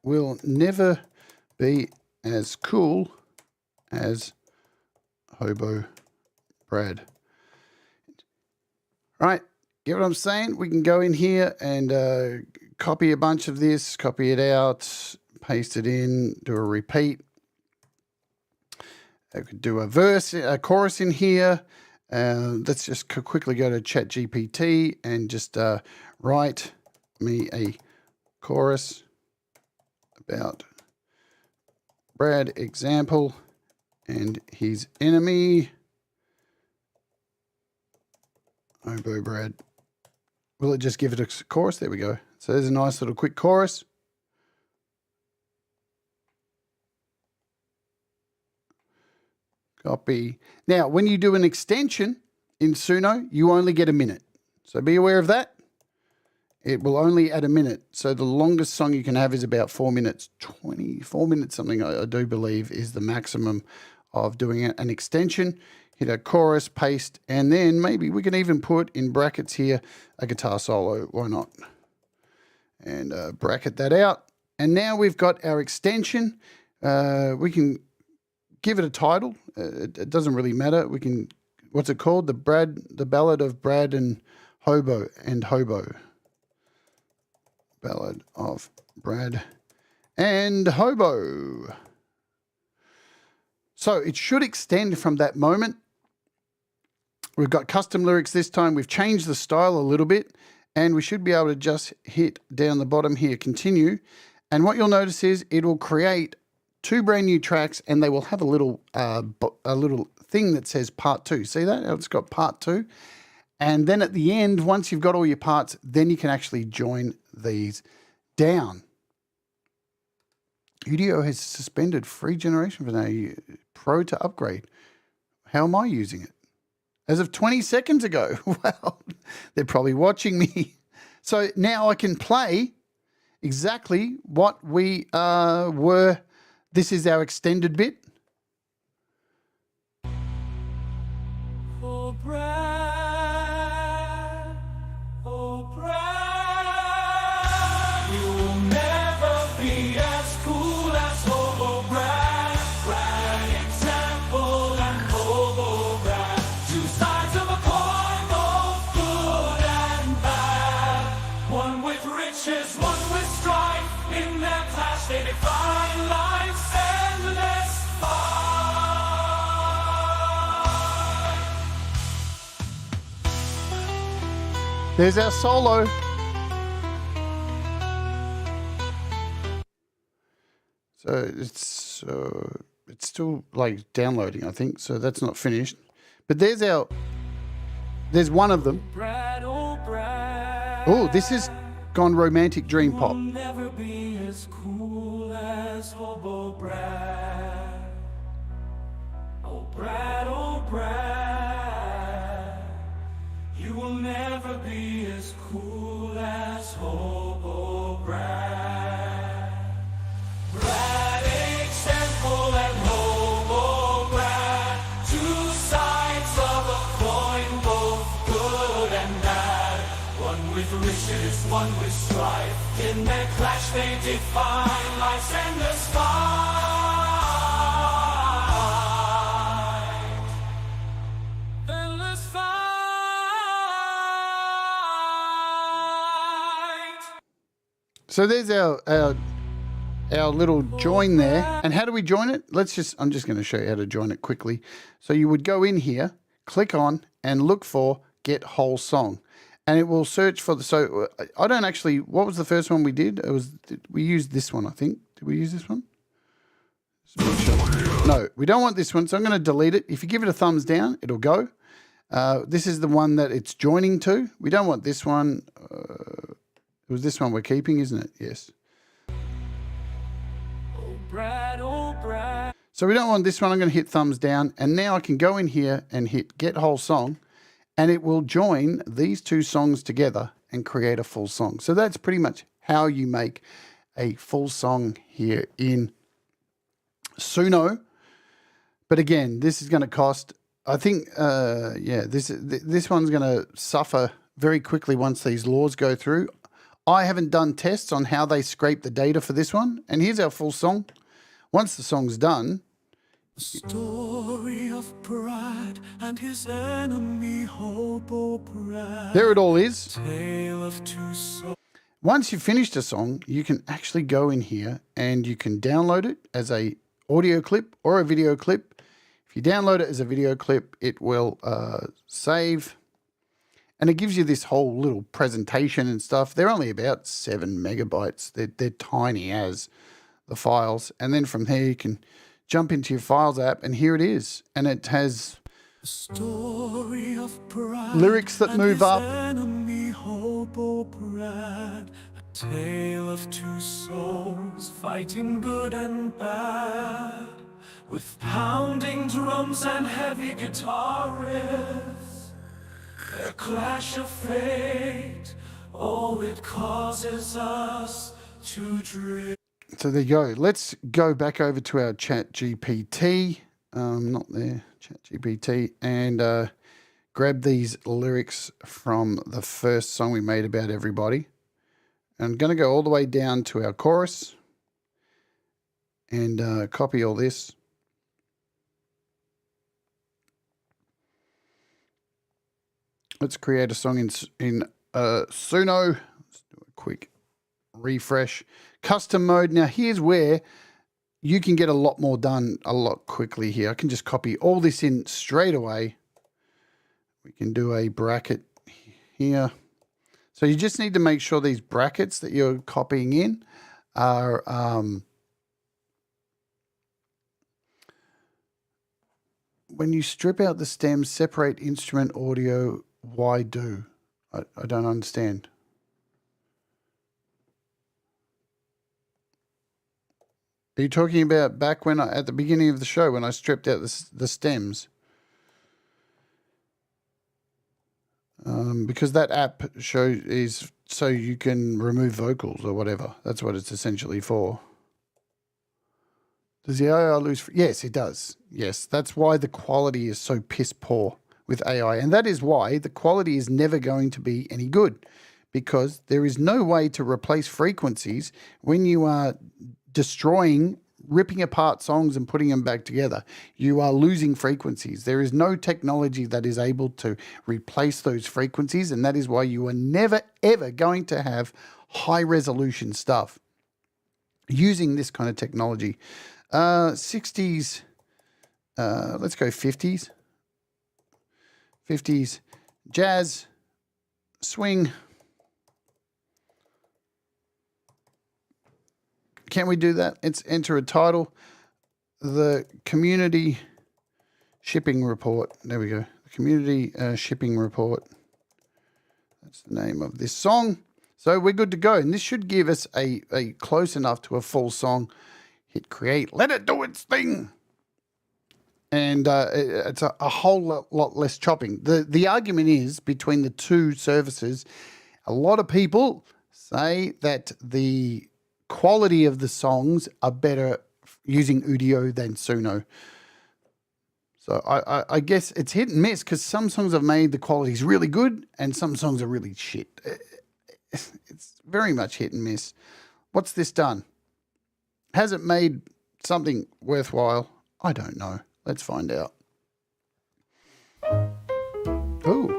will never be as cool as Hobo Brad. Right, get what I'm saying? We can go in here and copy a bunch of this, copy it out, paste it in, do a repeat. I could do a verse, a chorus in here. Let's just quickly go to ChatGPT and just write me a chorus about Brad example and his enemy. Hobo Brad. Will it just give it a chorus? There we go. So there's a nice little quick chorus. Copy. Now, when you do an extension in Suno, you only get a minute. So be aware of that. It will only add a minute. So the longest song you can have is about 4 minutes. 24 minutes, something I do believe is the maximum of doing an extension. Hit a chorus, paste, and then maybe we can even put in brackets here a guitar solo. Why not? And bracket that out. And now we've got our extension. We can give it a title. It doesn't really matter. We can, what's it called? The Ballad of Brad and Hobo. Ballad of Brad and Hobo. So it should extend from that moment. We've got custom lyrics this time. We've changed the style a little bit, and we should be able to just hit down the bottom here, continue. And what you'll notice is it will create 2 brand new tracks, and they will have a little thing that says part 2. See that? It's got part 2. And then at the end, once you've got all your parts, then you can actually join these down. Udio has suspended free generation for now. Pro to upgrade. How am I using it? As of 20 seconds ago. Wow, they're probably watching me. So now I can play exactly what we were. This is our extended bit. Oh, Brad, you will never be as cool as Hobo Brad. Brad example and Hobo Brad. 2 sides of a coin, both good and bad. One with riches, one with strife. In their clash they define life's endless fight. There's our solo. So it's still like downloading, I think. So that's not finished. But there's one of them. Brad, oh Brad. Oh, this has gone romantic dream pop. Will never be as cool as Hobo Brad. Oh Brad, oh Brad. You will never be as cool as Hobo Brad. Brad example and Hobo Brad. 2 sides of a coin, both good and bad. One with riches, one with strife. In their clash they define life's endless fight. Endless fight. So there's our little join there. And how do we join it? I'm just going to show you how to join it quickly. So you would go in here, click on, and look for Get Whole Song. And it will search for so I don't actually, what was the first one we did? We used this one, I think. Did we use this one? No, we don't want this one. So I'm going to delete it. If you give it a thumbs down, it'll go. This is the one that it's joining to. We don't want this one. It was this one we're keeping, isn't it? Yes. Brad, oh Brad. So we don't want this one. I'm going to hit thumbs down. And now I can go in here and hit Get Whole Song. And it will join these 2 songs together and create a full song. So that's pretty much how you make a full song here in Suno. But again, this is going to cost, I think, this one's going to suffer very quickly once these laws go through. I haven't done tests on how they scrape the data for this one. And here's our full song. Once the song's done, Story of Brad and his enemy Hobo Brad. there it all is. Tale of 2 souls. Once you've finished a song, you can actually go in here and you can download it as a audio clip or a video clip. If you download it as a video clip, it will save. And it gives you this whole little presentation and stuff. They're only about 7 megabytes. They're tiny as the files. And then from there you can jump into your Files app, and here it is. And it has Story of Brad lyrics that move up. Enemy Hobo Brad. A tale of 2 souls fighting good and bad, with pounding drums and heavy guitar riffs. Their clash of fate, oh, it causes us to drift. So there you go. Let's go back over to our Chat GPT. not there, ChatGPT, and grab these lyrics from the first song we made about everybody. I'm going to go all the way down to our chorus and copy all this. Let's create a song in Suno. Let's do a quick refresh. Custom mode. Now here's where you can get a lot more done a lot quickly here. I can just copy all this in straight away. We can do a bracket here. So you just need to make sure these brackets that you're copying in are when you strip out the stems, separate instrument audio, why do? I don't understand. Are you talking about back when at the beginning of the show when I stripped out the stems? Because that app is so you can remove vocals or whatever. That's what it's essentially for. Does the AI lose? Yes, it does. Yes, that's why the quality is so piss poor with AI. And that is why the quality is never going to be any good, because there is no way to replace frequencies when you are destroying, ripping apart songs and putting them back together. You are losing frequencies. There is no technology that is able to replace those frequencies, and that is why you are never, ever going to have high-resolution stuff using this kind of technology. 60s, let's go 50s. 50s, jazz, swing. Can we do that? Let's enter a title. The community shipping report. There we go. The community shipping report. That's the name of this song. So we're good to go. And this should give us a close enough to a full song. Hit create. Let it do its thing. And it's a whole lot less chopping. The argument is between the two services, a lot of people say that the quality of the songs are better using Udio than Suno. So I guess it's hit and miss, because some songs I've made, the quality is really good and some songs are really shit. It's very much hit and miss. What's this done? Has it made something worthwhile? I don't know. Let's find out. Ooh.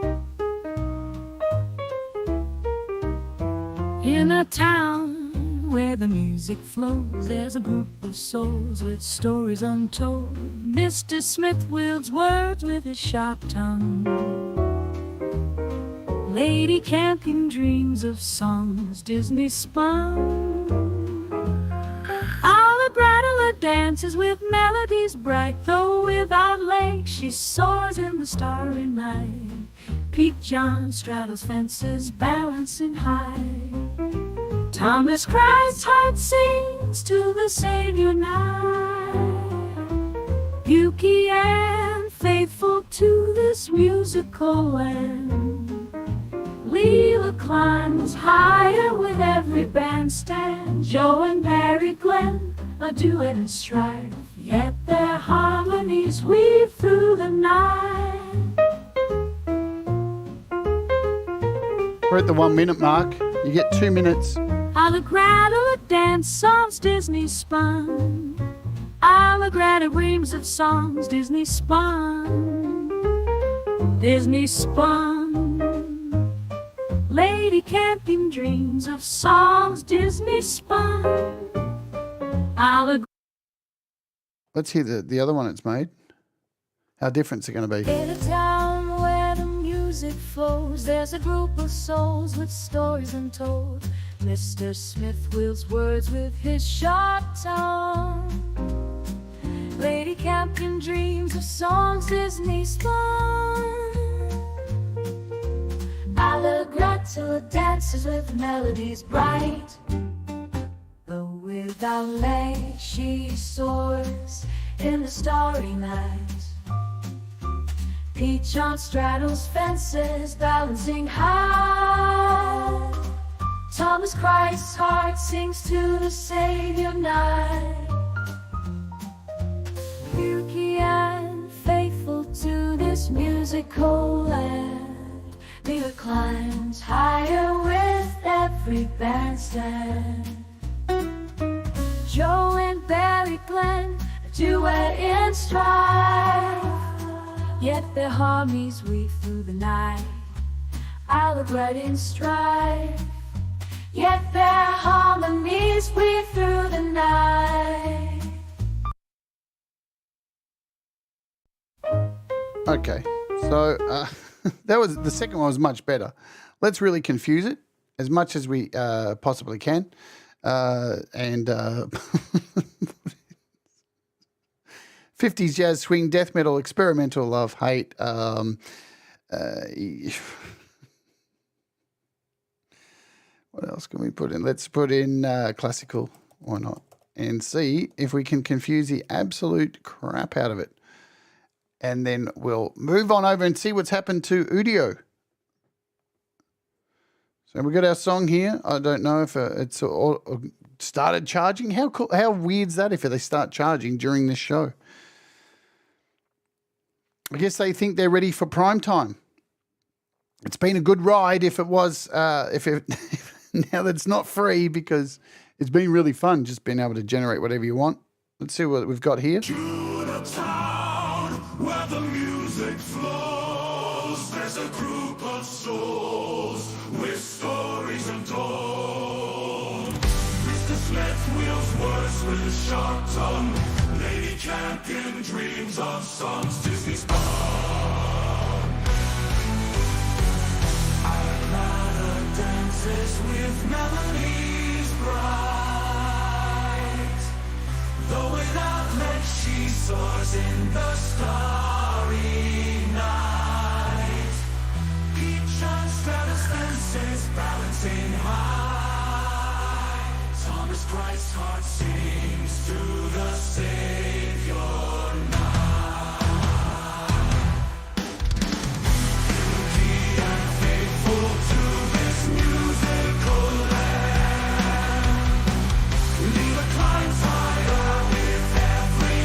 In a town where the music flows, there's a group of souls with stories untold. Mr. Smith wields words with his sharp tongue. Lady Campion dreams of songs Disney spun. Brattle dances with melodies bright, though without legs she soars in the starry night. Pete John straddles fences, balancing high. Thomas Christ's heart sings to the Savior night. Yuki and faithful to this musical land. Leela climbs higher with every bandstand. Joe and Mary Glenn, a duet and strife, yet their harmonies weave through the night. We're at the 1 minute mark. You get 2 minutes. Allegrata dance songs Disney spun. Allegrata dreams of songs Disney spun. Disney spun. Lady Campion dreams of songs Disney spun. Let's hear the other one it's made. How different is it going to be? In a town where the music flows, there's a group of souls with stories untold. Mr. Smith wields words with his sharp tongue. Lady Campion dreams of songs Disney spun. Allegrata dances with melodies bright. Though without legs she soars in the starry night. Pete John straddles fences, balancing high. Thomas Christ's heart sings to the Savior night. murky and faithful to this musical land. Neither climbs higher with every bandstand. Joe and Barry blend a duet in strife, yet their harmonies weave through the night. I'll regret in strife, yet their harmonies weave through the night. Okay, so that was the second one was much better. Let's really confuse it as much as we possibly can, and 50s jazz, swing, death metal, experimental, love, hate. What else can we put in? Let's put in classical or not, and see if we can confuse the absolute crap out of it. And then we'll move on over and see what's happened to Udio. So we got our song here. I don't know if it's started charging. How cool, how weird's that if they start charging during this show? I guess they think they're ready for prime time. It's been a good ride if it was, now that it's not free, because it's been really fun just being able to generate whatever you want. Let's see what we've got here. To the town where the music flows, there's a group of souls with stories untold. Mr. Smith wheels words with a sharp tongue. Lady Champion dreams of songs Disney spun. Our dances with melodies bright. Though without legs she soars in the starry night. Each unstraddles fences balancing high. Thomas Christ's heart sings to the Savior night. Guilty and faithful to this musical land. Leave a climbs higher with every.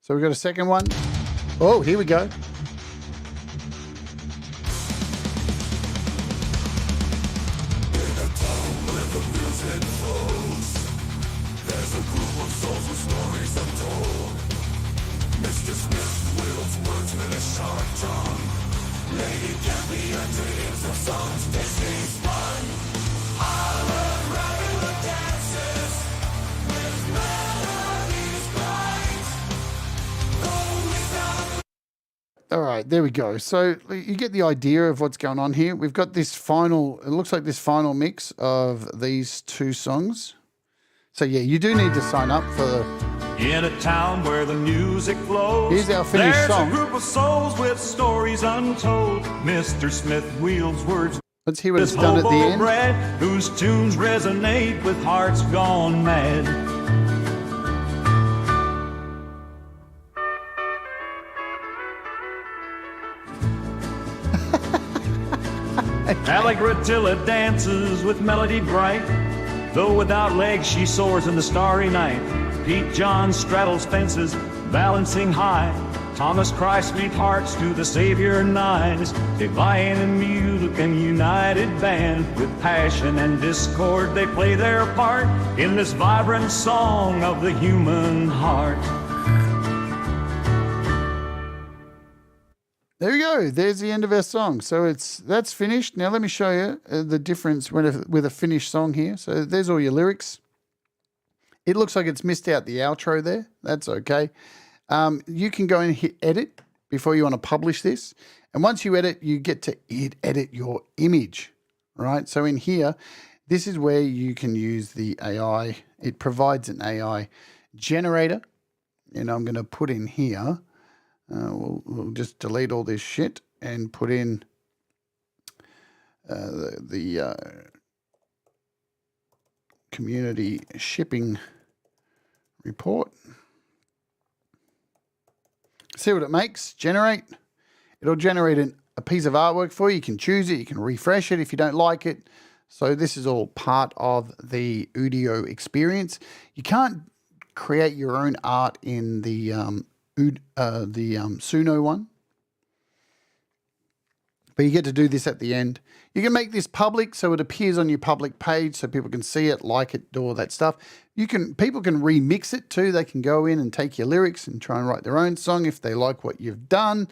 So we've got a second one. Oh, here we go. All right, there we go. So you get the idea of what's going on here. We've got this final, it looks like this final mix of these two songs. So yeah, you do need to sign up for the... In a town where the music flows, Here's our finished there's song. a group of souls with stories untold. Mr. Smith wields words. Let's hear what it's This done at the hobo end. bred, whose tunes resonate with hearts gone mad. Allegratilla dances with melody bright. Though without legs she soars in the starry night. Pete John straddles fences, balancing high. Thomas Christ beat hearts to the Savior night. Divine and music and united band. With passion and discord they play their part in this vibrant song of the human heart. There we go. There's the end of our song. So that's finished. Now let me show you the difference with a finished song here. So there's all your lyrics. It looks like it's missed out the outro there. That's okay. You can go and hit edit before you want to publish this. And once you edit, you get to edit your image, right? So in here, this is where you can use the AI. It provides an AI generator. And I'm going to put in here. We'll just delete all this shit and put in the community shipping report. See what it makes. Generate. It'll generate a piece of artwork for you. You can choose it. You can refresh it if you don't like it. So this is all part of the Udio experience. You can't create your own art in the Suno one. But you get to do this at the end. You can make this public so it appears on your public page so people can see it, like it, do all that stuff. People can remix it too. They can go in and take your lyrics and try and write their own song if they like what you've done.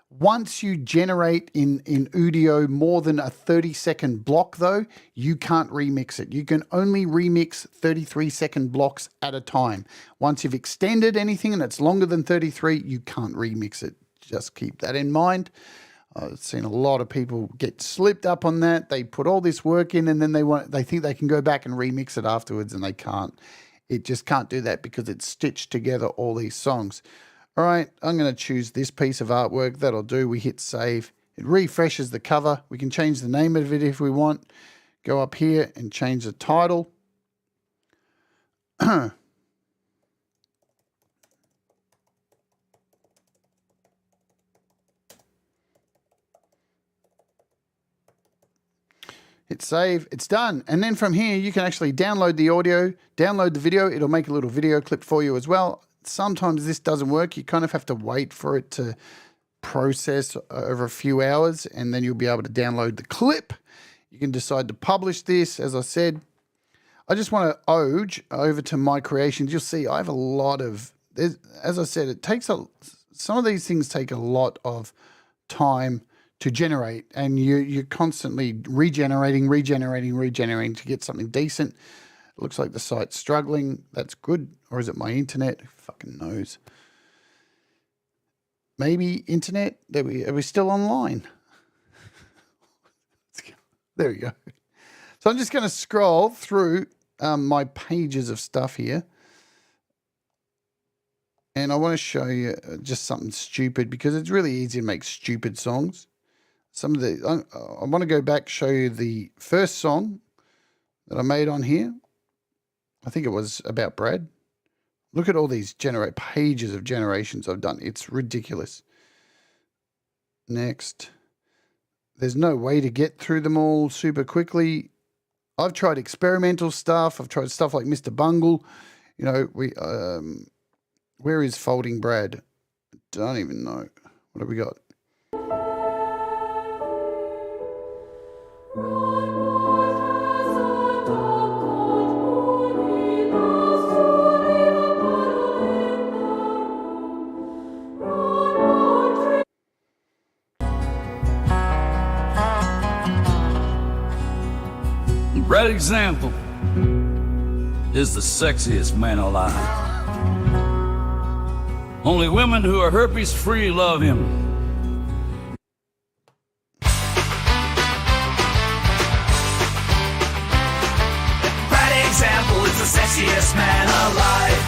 Once you generate in Udio more than a 30-second block, though, you can't remix it. You can only remix 33-second blocks at a time. Once you've extended anything and it's longer than 33, you can't remix it. Just keep that in mind. I've seen a lot of people get slipped up on that. They put all this work in and then they think they can go back and remix it afterwards, and they can't. It just can't do that because it's stitched together all these songs. All right, I'm going to choose this piece of artwork. That'll do. We hit save. It refreshes the cover. We can change the name of it if we want. Go up here and change the title. Hit save, it's done. And then from here, you can actually download the audio, download the video. It'll make a little video clip for you as well. Sometimes this doesn't work. You kind of have to wait for it to process over a few hours, and then you'll be able to download the clip. You can decide to publish this. As I said, I just want to ode over to my creations. You'll see I have a lot of, as I said, it takes some of these things take a lot of time to generate, and you're constantly regenerating to get something decent. It looks like the site's struggling. That's good. Or is it my internet? Who fucking knows? Maybe internet. Are we still online? There we go. So I'm just going to scroll through my pages of stuff here. And I want to show you just something stupid, because it's really easy to make stupid songs. I want to go back, show you the first song that I made on here. I think it was about Brad. Look at all these pages of generations I've done. It's ridiculous. Next. There's no way to get through them all super quickly. I've tried experimental stuff. I've tried stuff like Mr. Bungle. You know, where is Folding Brad? Don't even know. What have we got? Brad Example is the sexiest man alive. Only women who are herpes-free love him. Brad Example is the sexiest man alive.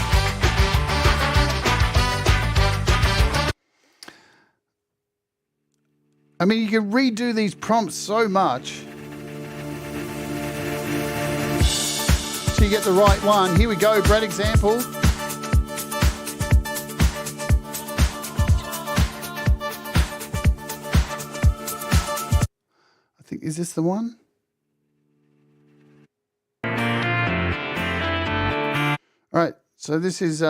I mean, you can redo these prompts so much. So you get the right one. Here we go, Brad Example. I think, is this the one? All right, so this is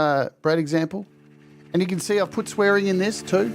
Brad Example. And you can see I've put swearing in this too.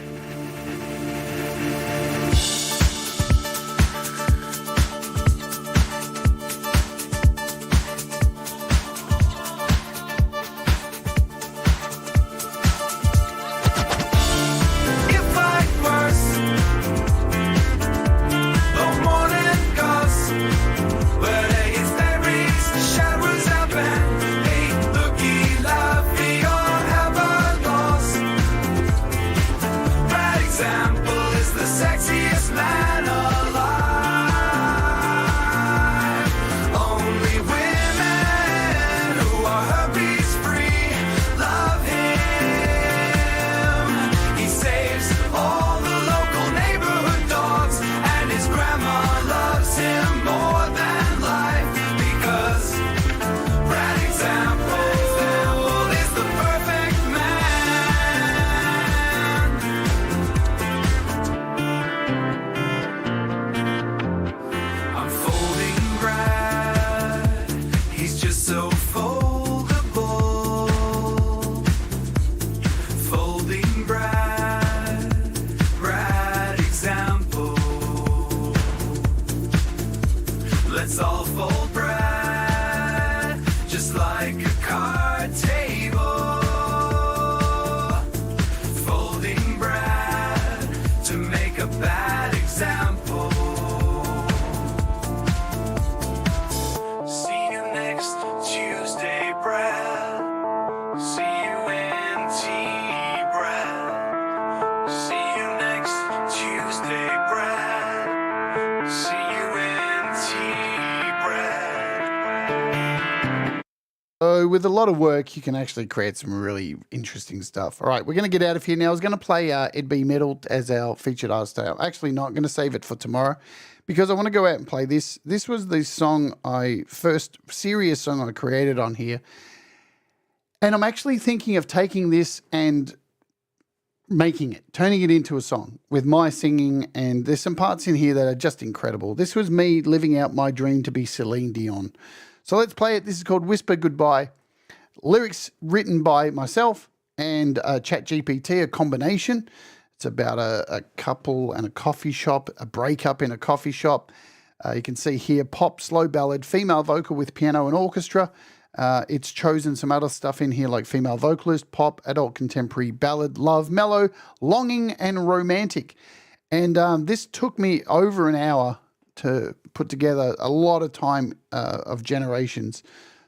Brad So with a lot of work, you can actually create some really interesting stuff. All right, we're going to get out of here now. I was going to play Ed B. Metal as our featured artist. I'm actually not going to save it for tomorrow because I want to go out and play this. This was the song first serious song I created on here. And I'm actually thinking of taking this and making it, turning it into a song with my singing. And there's some parts in here that are just incredible. This was me living out my dream to be Celine Dion. So let's play it. This is called Whisper Goodbye. Lyrics written by myself and ChatGPT, a combination. It's about a couple and a coffee shop, a breakup in a coffee shop. You can see here pop, slow ballad, female vocal with piano and orchestra. It's chosen some other stuff in here like female vocalist, pop, adult contemporary, ballad, love, mellow, longing, and romantic. And this took me over an hour to put together, a lot of time of generations.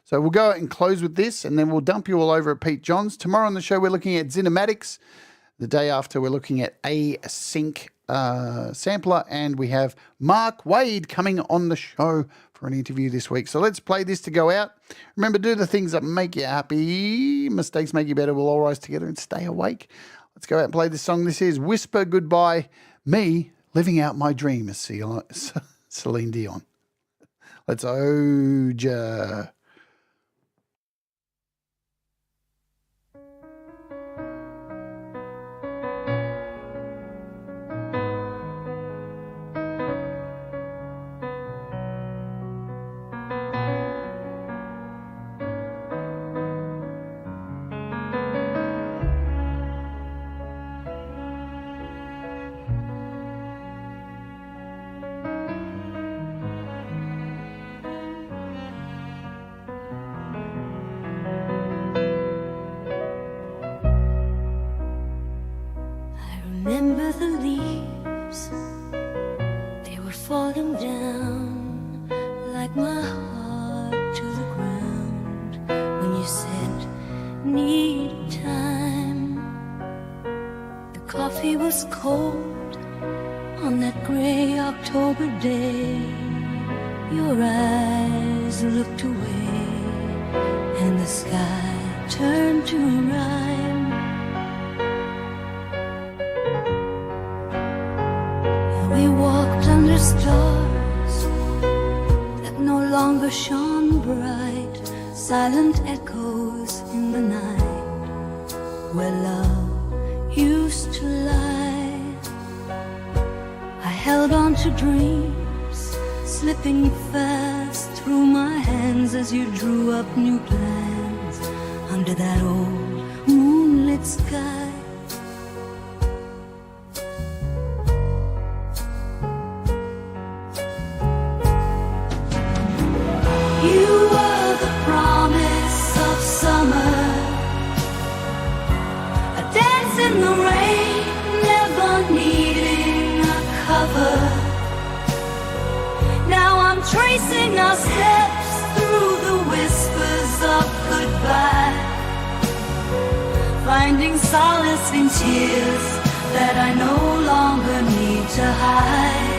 So we'll go and close with this, and then we'll dump you all over at Pete John's. Tomorrow on the show, we're looking at Zinematics. The day after, we're looking at Async sampler, and we have Mark Wade coming on the show for an interview this week. So let's play this to go out. Remember, do the things that make you happy. Mistakes make you better. We'll all rise together and stay awake. Let's go out and play this song. This is Whisper Goodbye, me living out my dream as Celine Dion. Let's Oja. Remember the leaves, they were falling down like my heart to the ground when you said, need time. The coffee was cold on that gray October day. Your eyes looked away and the sky turned to a rhyme. We walked under stars that no longer shone bright, silent echoes in the night where love used to lie. I held on to dreams, slipping fast through my hands as you drew up new plans under that old moonlit sky. In the rain, never needing a cover. Now I'm tracing our steps through the whispers of goodbye, finding solace in tears that I no longer need to hide.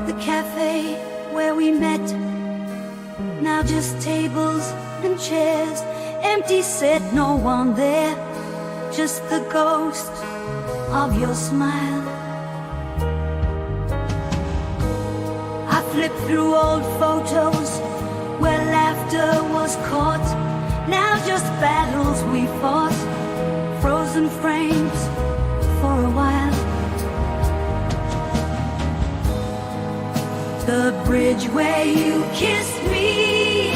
The cafe where we met, now just tables and chairs, empty set, no one there, just the ghost of your smile. I flipped through old photos where laughter was caught, now just battles we fought, frozen frames for a while. The bridge where you kissed me,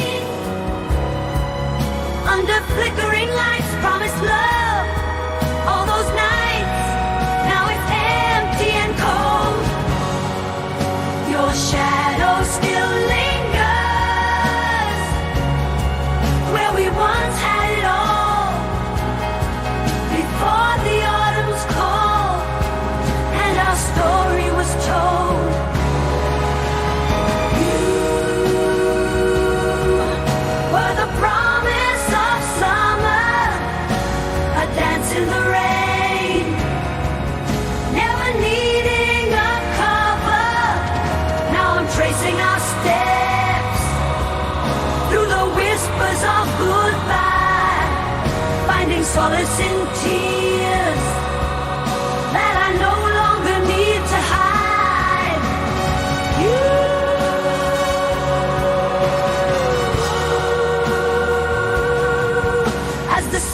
under flickering lights, promised love. All those nights, now it's empty and cold. Your shadow still lingers where we once had it all, before the autumn's call and our story was told.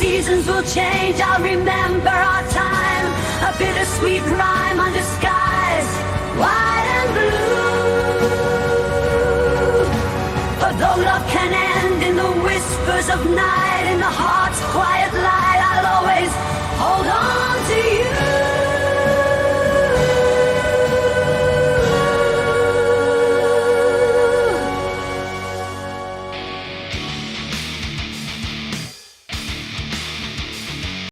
seasons will change, I'll remember our time. A bittersweet rhyme under skies white and blue. For though love can end in the whispers of night, in the heart